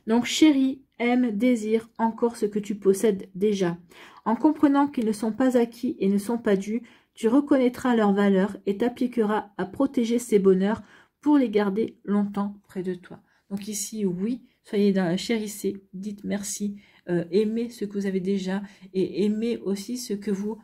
Donc, chérie, aime, désire encore ce que tu possèdes déjà. En comprenant qu'ils ne sont pas acquis et ne sont pas dus, tu reconnaîtras leur valeur et t'appliqueras à protéger ces bonheurs pour les garder longtemps près de toi. Donc ici, oui, chérissez, dites merci, aimez ce que vous avez déjà et aimez aussi ce que vous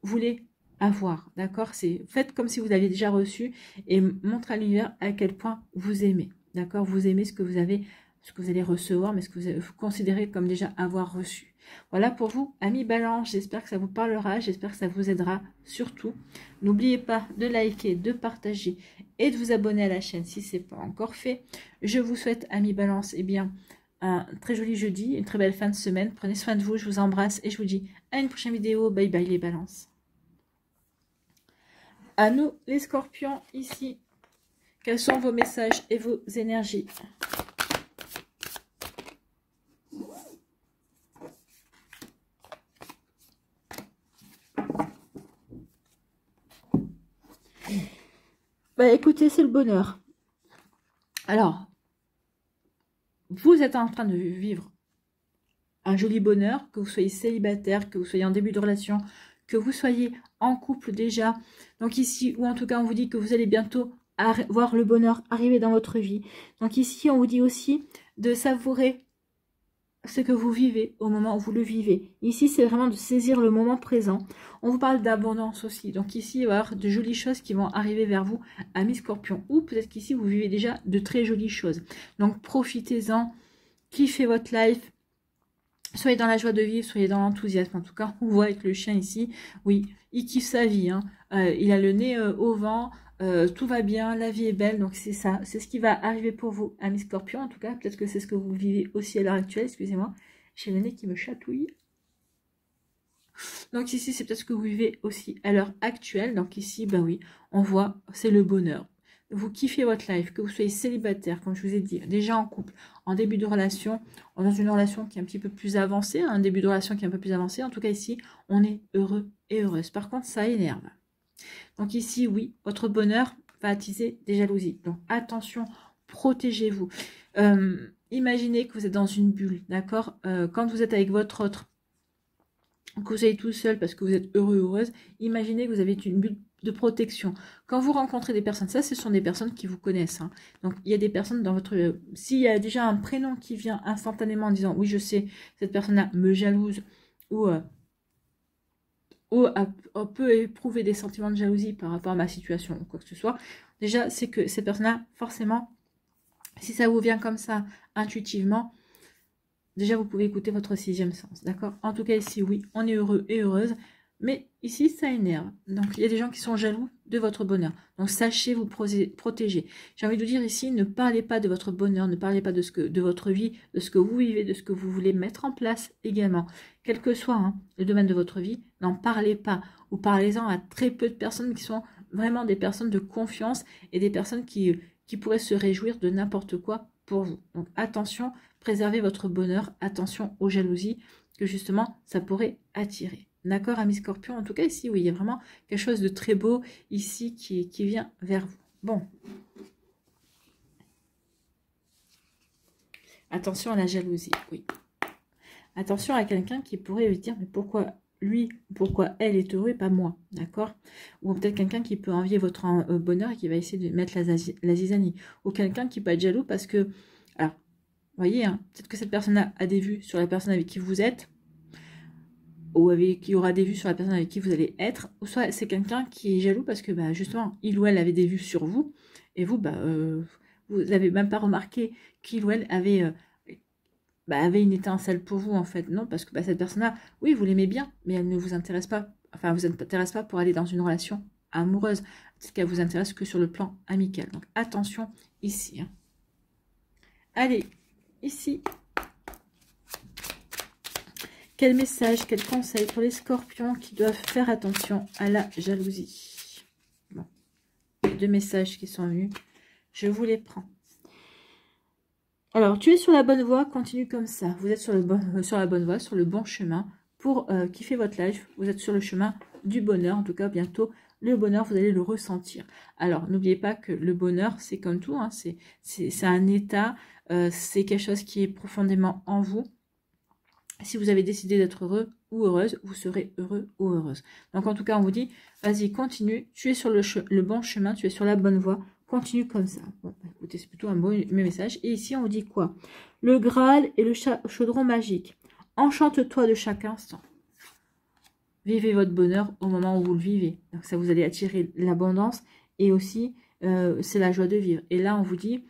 voulez avoir, d'accord? Faites comme si vous l'aviez déjà reçu et montrez à l'univers à quel point vous aimez, d'accord? Vous aimez ce que vous allez recevoir, mais ce que vous considérez comme déjà avoir reçu. Voilà pour vous, amis Balance, j'espère que ça vous parlera, j'espère que ça vous aidera surtout. N'oubliez pas de liker, de partager et de vous abonner à la chaîne si ce n'est pas encore fait. Je vous souhaite, amis Balance, un très joli jeudi, une très belle fin de semaine. Prenez soin de vous, je vous embrasse et je vous dis à une prochaine vidéo. Bye bye les balances. À nous les scorpions ici. Quels sont vos messages et vos énergies? Écoutez, c'est le bonheur. Alors, vous êtes en train de vivre un joli bonheur, que vous soyez célibataire, que vous soyez en début de relation, que vous soyez en couple déjà. Donc ici, ou en tout cas, on vous dit que vous allez bientôt voir le bonheur arriver dans votre vie. Donc ici, on vous dit aussi de savourer ce que vous vivez au moment où vous le vivez. Ici, c'est vraiment de saisir le moment présent. On vous parle d'abondance aussi. Donc ici, il va y avoir de jolies choses qui vont arriver vers vous, amis scorpions. Ou peut-être qu'ici, vous vivez déjà de très jolies choses. Donc profitez-en, kiffez votre life. Soyez dans la joie de vivre, soyez dans l'enthousiasme. En tout cas, on voit avec le chien ici, oui, il kiffe sa vie. Hein. Il a le nez au vent, tout va bien, la vie est belle. Donc c'est ça, c'est ce qui va arriver pour vous, amis scorpions. En tout cas, peut-être que c'est ce que vous vivez aussi à l'heure actuelle. Excusez-moi, j'ai le nez qui me chatouille. Donc ici, c'est peut-être ce que vous vivez aussi à l'heure actuelle. Donc ici, oui, on voit, c'est le bonheur. Vous kiffez votre life, que vous soyez célibataire, comme je vous ai dit, déjà en couple, en début de relation, dans une relation qui est un petit peu plus avancée, un début de relation qui est un peu plus avancé. En tout cas, ici, on est heureux et heureuse. Par contre, ça énerve. Donc ici, oui, votre bonheur va attiser des jalousies. Donc attention, protégez-vous. Imaginez que vous êtes dans une bulle, d'accord? Quand vous êtes avec votre autre, que vous êtes tout seul parce que vous êtes heureux, heureuse, imaginez que vous avez une bulle de protection. Quand vous rencontrez des personnes, ça, ce sont des personnes qui vous connaissent. Hein. Donc, il y a des personnes dans votre... S'il y a déjà un prénom qui vient instantanément en disant « Oui, je sais, cette personne-là me jalouse » ou peut éprouver des sentiments de jalousie par rapport à ma situation ou quoi que ce soit, déjà, c'est que cette personne-là, forcément, si ça vous vient comme ça, intuitivement, déjà, vous pouvez écouter votre sixième sens, d'accord? En tout cas, ici, oui, on est heureux et heureuse. Mais ici, ça énerve. Donc, il y a des gens qui sont jaloux de votre bonheur. Donc, sachez vous protéger. J'ai envie de vous dire ici, ne parlez pas de votre bonheur, ne parlez pas de votre vie, de ce que vous vivez, de ce que vous voulez mettre en place également. Quel que soit le domaine de votre vie, n'en parlez pas. Ou parlez-en à très peu de personnes qui sont vraiment des personnes de confiance et des personnes qui pourraient se réjouir de n'importe quoi pour vous. Donc, attention, préservez votre bonheur, attention aux jalousies. que justement, ça pourrait attirer. D'accord, amis Scorpion? En tout cas, ici, oui, il y a vraiment quelque chose de très beau ici qui vient vers vous. Bon. Attention à la jalousie, oui. Attention à quelqu'un qui pourrait lui dire, mais pourquoi lui, pourquoi elle est heureux et pas moi, d'accord? Ou peut-être quelqu'un qui peut envier votre bonheur et qui va essayer de mettre la zizanie. Ou quelqu'un qui peut être jaloux parce que, alors, vous voyez, hein, peut-être que cette personne a des vues sur la personne avec qui vous êtes, ou qui aura des vues sur la personne avec qui vous allez être, ou soit c'est quelqu'un qui est jaloux parce que, bah, justement, il ou elle avait des vues sur vous, et vous, bah, vous n'avez même pas remarqué qu'il ou elle avait une étincelle pour vous, en fait. Non, parce que bah, cette personne-là, oui, vous l'aimez bien, mais elle ne vous intéresse pas, enfin, vous intéresse pas pour aller dans une relation amoureuse. Peut-être qu'elle vous intéresse que sur le plan amical. Donc, attention ici. Hein. Allez, ici. Quel message, quel conseil pour les scorpions qui doivent faire attention à la jalousie? Bon, les 2 messages qui sont venus, je vous les prends. Alors, tu es sur la bonne voie, continue comme ça. Vous êtes sur la bonne voie, sur le bon chemin pour kiffer votre life. Vous êtes sur le chemin du bonheur, en tout cas bientôt. Le bonheur, vous allez le ressentir. Alors, n'oubliez pas que le bonheur, c'est comme tout, hein, c'est un état, c'est quelque chose qui est profondément en vous. Si vous avez décidé d'être heureux ou heureuse, vous serez heureux ou heureuse. Donc, en tout cas, on vous dit, vas-y, continue, tu es sur le bon chemin, tu es sur la bonne voie. Continue comme ça. Bon, écoutez, c'est plutôt un beau message. Et ici, on vous dit quoi? Le Graal et le chaudron magique. Enchante-toi de chaque instant. Vivez votre bonheur au moment où vous le vivez. Donc, ça vous allez attirer l'abondance et aussi, c'est la joie de vivre. Et là, on vous dit,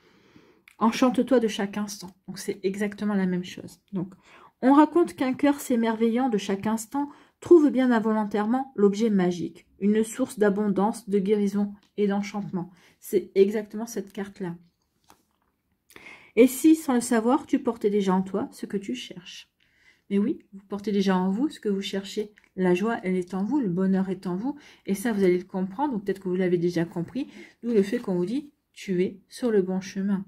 enchante-toi de chaque instant. Donc, c'est exactement la même chose. Donc, on raconte qu'un cœur s'émerveillant de chaque instant trouve bien involontairement l'objet magique, une source d'abondance, de guérison et d'enchantement. C'est exactement cette carte-là. Et si, sans le savoir, tu portais déjà en toi ce que tu cherches? Mais oui, vous portez déjà en vous ce que vous cherchez. La joie, elle est en vous, le bonheur est en vous. Et ça, vous allez le comprendre, ou peut-être que vous l'avez déjà compris, d'où le fait qu'on vous dit, tu es sur le bon chemin.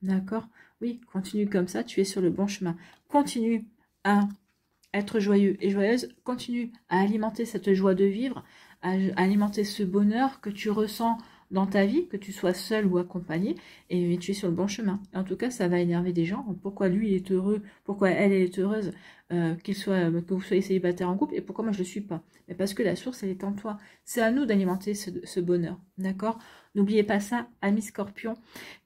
D'accord? Oui, continue comme ça, tu es sur le bon chemin. Continue à être joyeux et joyeuse, continue à alimenter cette joie de vivre, à alimenter ce bonheur que tu ressens dans ta vie, que tu sois seul ou accompagné, et tu es sur le bon chemin. En tout cas, ça va énerver des gens. Pourquoi lui est heureux, pourquoi elle est heureuse, que vous soyez célibataire en couple, et pourquoi moi je ne le suis pas? Mais parce que la source, elle est en toi. C'est à nous d'alimenter ce bonheur. D'accord? N'oubliez pas ça, amis scorpions.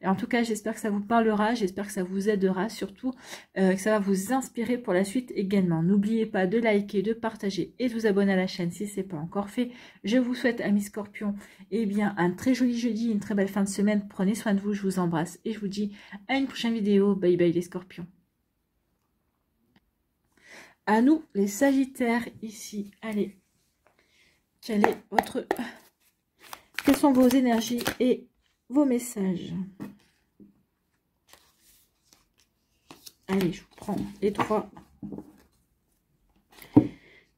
Et en tout cas, j'espère que ça vous parlera, j'espère que ça vous aidera, surtout que ça va vous inspirer pour la suite également. N'oubliez pas de liker, de partager et de vous abonner à la chaîne si ce n'est pas encore fait. Je vous souhaite, amis scorpions, eh bien, un très joli jeudi, une très belle fin de semaine. Prenez soin de vous, je vous embrasse et je vous dis à une prochaine vidéo. Bye bye les scorpions. À nous, les sagittaires, ici. Allez, quelle sont vos énergies et vos messages? Allez, je vous prends les 3.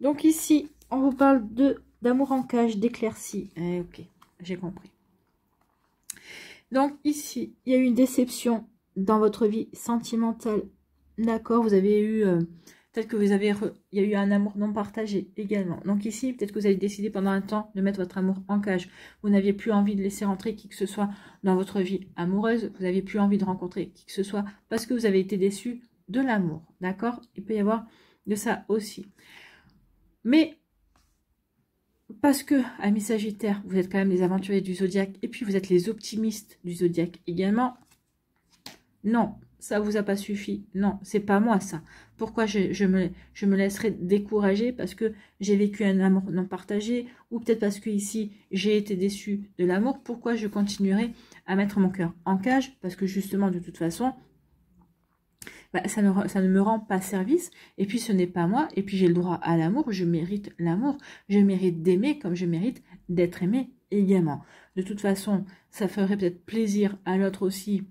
Donc ici, on vous parle d'amour en cage, d'éclaircie. Ok, j'ai compris. Donc ici, il y a eu une déception dans votre vie sentimentale. D'accord, vous avez eu... peut-être que il y a eu un amour non partagé également. Donc ici, peut-être que vous avez décidé pendant un temps de mettre votre amour en cage. Vous n'aviez plus envie de laisser rentrer qui que ce soit dans votre vie amoureuse. Vous n'aviez plus envie de rencontrer qui que ce soit parce que vous avez été déçu de l'amour. D'accord? Il peut y avoir de ça aussi. Mais parce que, amis sagittaires, vous êtes quand même les aventuriers du zodiaque et puis vous êtes les optimistes du zodiaque également. Non, ça vous a pas suffi. Non, c'est pas moi ça. Pourquoi je me laisserai décourager parce que j'ai vécu un amour non partagé ou peut-être parce que ici j'ai été déçue de l'amour. Pourquoi je continuerai à mettre mon cœur en cage? Parce que justement, de toute façon, bah, ça ne me rend pas service. Et puis, ce n'est pas moi. Et puis, j'ai le droit à l'amour. Je mérite l'amour. Je mérite d'aimer comme je mérite d'être aimé également. De toute façon, ça ferait peut-être plaisir à l'autre aussi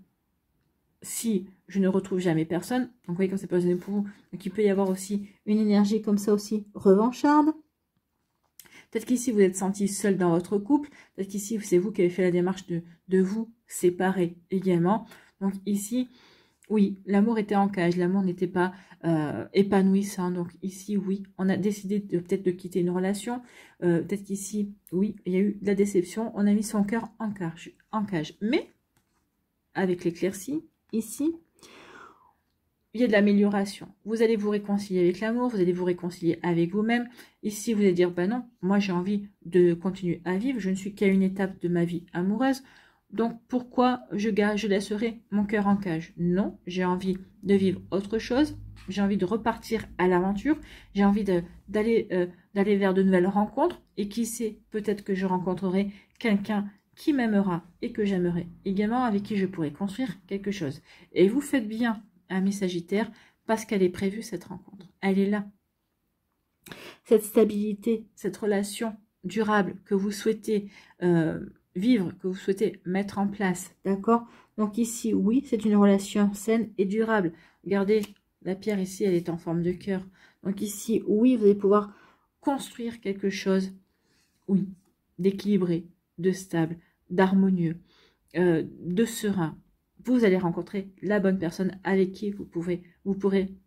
si je ne retrouve jamais personne. Donc, vous voyez, comme c'est pas donné pour vous. Donc, il peut y avoir aussi une énergie comme ça aussi revancharde. Peut-être qu'ici, vous êtes senti seul dans votre couple. Peut-être qu'ici, c'est vous qui avez fait la démarche de vous séparer également. Donc, ici... Oui, l'amour était en cage, l'amour n'était pas épanouissant. Donc ici, oui, on a décidé peut-être de quitter une relation. Peut-être qu'ici, oui, il y a eu de la déception. On a mis son cœur en cage. Mais, avec l'éclaircie, ici, il y a de l'amélioration. Vous allez vous réconcilier avec l'amour, vous allez vous réconcilier avec vous-même. Ici, vous allez dire, ben non, moi j'ai envie de continuer à vivre. Je ne suis qu'à une étape de ma vie amoureuse. Donc, pourquoi je laisserai mon cœur en cage? Non, j'ai envie de vivre autre chose. J'ai envie de repartir à l'aventure. J'ai envie d'aller vers de nouvelles rencontres. Et qui sait, peut-être que je rencontrerai quelqu'un qui m'aimera et que j'aimerai également, avec qui je pourrai construire quelque chose. Et vous faites bien, ami Sagittaire, parce qu'elle est prévue, cette rencontre. Elle est là. Cette stabilité, cette relation durable que vous souhaitez vivre, que vous souhaitez mettre en place, d'accord? Donc ici, oui, c'est une relation saine et durable. Regardez, la pierre ici, elle est en forme de cœur. Donc ici, oui, vous allez pouvoir construire quelque chose, oui, d'équilibré, de stable, d'harmonieux, de serein. Vous allez rencontrer la bonne personne avec qui vous pourrez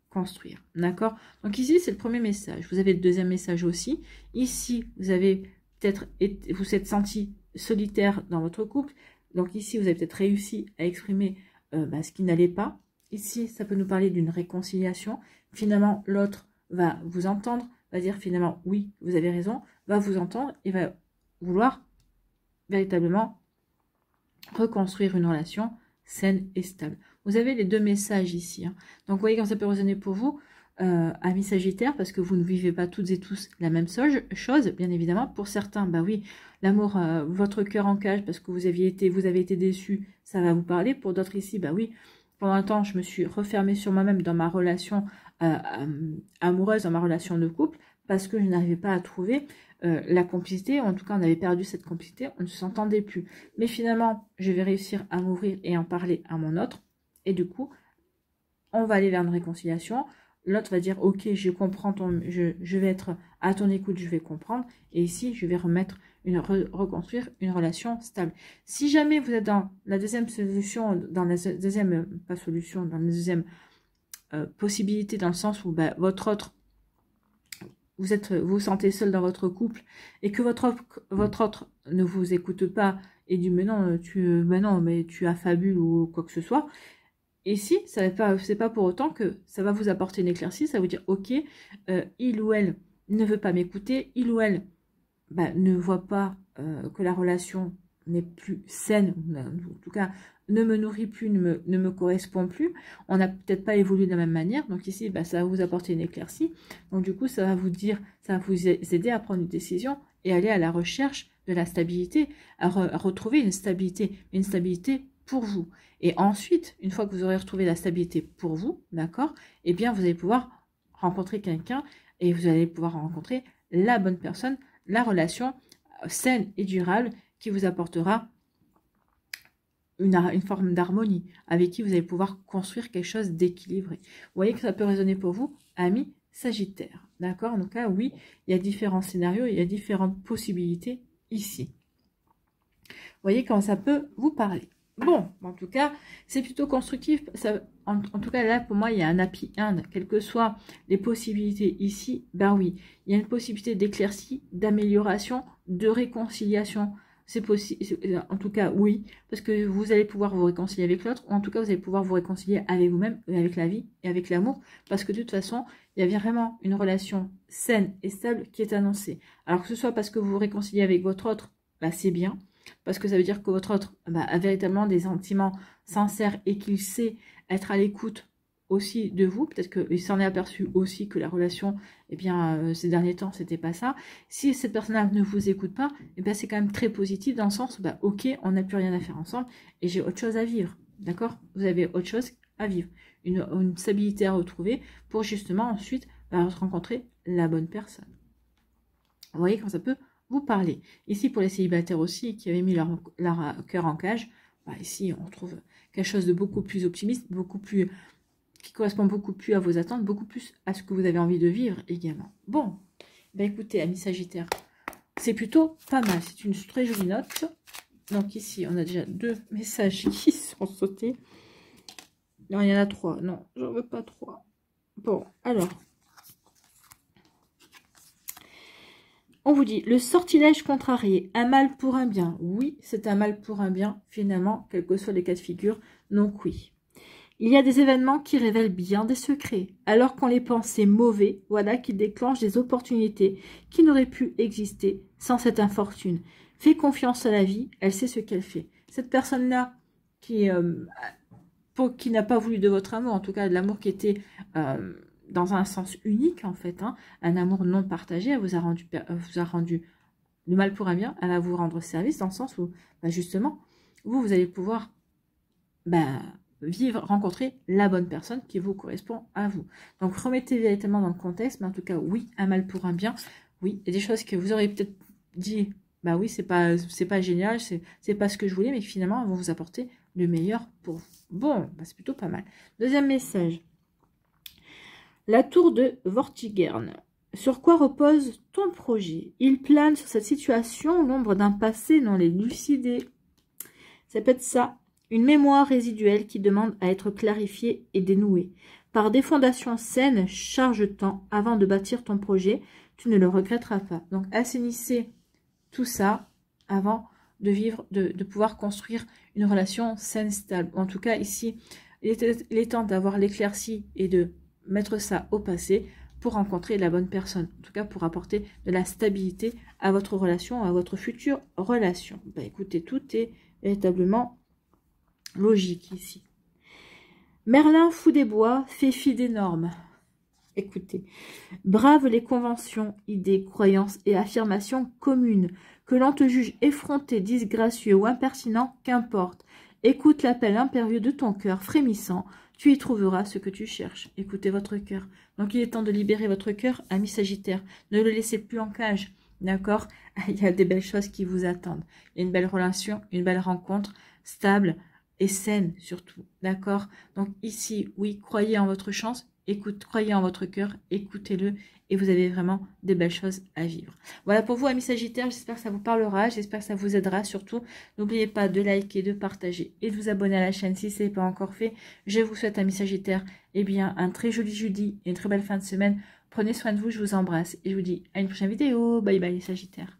construire, d'accord? Donc ici, c'est le premier message. Vous avez le deuxième message aussi. Ici, vous avez peut-être vous êtes senti solitaire dans votre couple. Donc ici, vous avez peut-être réussi à exprimer ce qui n'allait pas. Ici, ça peut nous parler d'une réconciliation. Finalement, l'autre va vous entendre, va dire finalement, oui, vous avez raison, va vous entendre et va vouloir véritablement reconstruire une relation saine et stable. Vous avez les deux messages ici. Hein. Donc, vous voyez quand ça peut résonner pour vous, amis Sagittaire, parce que vous ne vivez pas toutes et tous la même chose, bien évidemment. Pour certains, bah oui, l'amour, votre cœur en cage, parce que vous avez été déçu, ça va vous parler. Pour d'autres ici, bah oui, pendant un temps, je me suis refermée sur moi-même dans ma relation amoureuse, dans ma relation de couple, parce que je n'arrivais pas à trouver la complicité, en tout cas on avait perdu cette complicité, on ne s'entendait plus. Mais finalement, je vais réussir à m'ouvrir et en parler à mon autre, et du coup, on va aller vers une réconciliation. L'autre va dire, ok, je comprends, je vais être à ton écoute, je vais comprendre, et ici, je vais reconstruire une relation stable. Si jamais vous êtes dans la deuxième solution, dans la deuxième, pas solution, dans la deuxième possibilité, dans le sens où votre autre, vous vous sentez seul dans votre couple et que votre autre ne vous écoute pas et dit mais non tu affabules ou quoi que ce soit. Ici, c'est pas pour autant que ça va vous apporter une éclaircie, ça va vous dire ok, il ou elle ne veut pas m'écouter, il ou elle ne voit pas que la relation n'est plus saine, en tout cas ne me nourrit plus, ne me correspond plus, on n'a peut-être pas évolué de la même manière, donc ici ça va vous apporter une éclaircie, donc du coup ça va vous aider à prendre une décision et aller à la recherche de la stabilité, à retrouver une stabilité pour vous. Et ensuite, une fois que vous aurez retrouvé la stabilité pour vous, d'accord, eh bien vous allez pouvoir rencontrer quelqu'un et vous allez pouvoir rencontrer la bonne personne, la relation saine et durable qui vous apportera une forme d'harmonie, avec qui vous allez pouvoir construire quelque chose d'équilibré. Vous voyez que ça peut résonner pour vous, amis Sagittaire. D'accord? Donc là, oui, il y a différents scénarios, il y a différentes possibilités ici. Vous voyez comment ça peut vous parler. Bon, en tout cas, c'est plutôt constructif. En tout cas, là, pour moi, il y a un happy end. Quelles que soient les possibilités ici, ben oui, il y a une possibilité d'éclaircie, d'amélioration, de réconciliation. C'est possible, en tout cas, oui, parce que vous allez pouvoir vous réconcilier avec l'autre, ou en tout cas, vous allez pouvoir vous réconcilier avec vous-même, avec la vie et avec l'amour, parce que de toute façon, il y a vraiment une relation saine et stable qui est annoncée. Alors que ce soit parce que vous vous réconciliez avec votre autre, bah, c'est bien, parce que ça veut dire que votre autre a véritablement des sentiments sincères et qu'il sait être à l'écoute aussi de vous. Peut-être qu'il s'en est aperçu aussi que la relation, eh bien, ces derniers temps, c'était pas ça. Si cette personne-là ne vous écoute pas, eh bien, c'est quand même très positif dans le sens où, ok, on n'a plus rien à faire ensemble et j'ai autre chose à vivre. D'accord? Vous avez autre chose à vivre. Une stabilité à retrouver pour justement ensuite rencontrer la bonne personne. Vous voyez quand ça peut vous parler. Ici, pour les célibataires aussi, qui avaient mis leur cœur en cage, ici, on trouve quelque chose de beaucoup plus optimiste, qui correspond beaucoup plus à vos attentes, beaucoup plus à ce que vous avez envie de vivre également. Bon, écoutez, amis Sagittaire, c'est plutôt pas mal. C'est une très jolie note. Donc ici, on a déjà 2 messages qui sont sautés. Non, il y en a 3. Non, j'en veux pas 3. Bon, alors. On vous dit, le sortilège contrarié, un mal pour un bien. Oui, c'est un mal pour un bien, finalement, quels que soient les cas de figure. Donc oui. Il y a des événements qui révèlent bien des secrets, alors qu'on les pensait mauvais, voilà qui déclenchent des opportunités qui n'auraient pu exister sans cette infortune. Fais confiance à la vie, elle sait ce qu'elle fait. Cette personne-là qui n'a pas voulu de votre amour, en tout cas de l'amour qui était dans un sens unique en fait, hein, un amour non partagé, elle vous a rendu le mal pour un bien, elle va vous rendre service dans le sens où bah, justement, vous allez pouvoir rencontrer la bonne personne qui vous correspond à vous. Donc remettez véritablement dans le contexte, mais en tout cas oui, un mal pour un bien, oui, il y a des choses que vous aurez peut-être dit, bah oui, c'est pas génial, c'est pas ce que je voulais, mais finalement elles vont vous apporter le meilleur pour vous. Bon, bah, c'est plutôt pas mal. Deuxième message. La tour de Vortigern. Sur quoi repose ton projet? Il plane sur cette situation l'ombre d'un passé non élucidé. Ça peut être ça. Une mémoire résiduelle qui demande à être clarifiée et dénouée. Par des fondations saines, charge-temps avant de bâtir ton projet. Tu ne le regretteras pas. Donc, assainissez tout ça avant de vivre, de pouvoir construire une relation saine, stable. En tout cas, ici, il est temps d'avoir l'éclaircie et de mettre ça au passé pour rencontrer la bonne personne. En tout cas, pour apporter de la stabilité à votre relation, à votre future relation. Bah, écoutez, tout est véritablement logique ici. Merlin fou des bois, fait fi des normes. Écoutez, brave les conventions, idées, croyances et affirmations communes. Que l'on te juge effronté, disgracieux ou impertinent, qu'importe. Écoute l'appel impérieux de ton cœur frémissant. Tu y trouveras ce que tu cherches. Écoutez votre cœur. Donc il est temps de libérer votre cœur, ami Sagittaire. Ne le laissez plus en cage. D'accord? Il y a des belles choses qui vous attendent. Il y a une belle relation, une belle rencontre, stable et saine surtout. D'accord? Donc ici, oui, croyez en votre chance. Croyez en votre cœur, écoutez-le et vous avez vraiment des belles choses à vivre. Voilà pour vous, amis Sagittaires, j'espère que ça vous parlera, j'espère que ça vous aidera surtout. N'oubliez pas de liker, de partager et de vous abonner à la chaîne si ce n'est pas encore fait. Je vous souhaite, amis Sagittaires, eh bien, un très joli jeudi et une très belle fin de semaine. Prenez soin de vous, je vous embrasse et je vous dis à une prochaine vidéo. Bye bye les Sagittaires.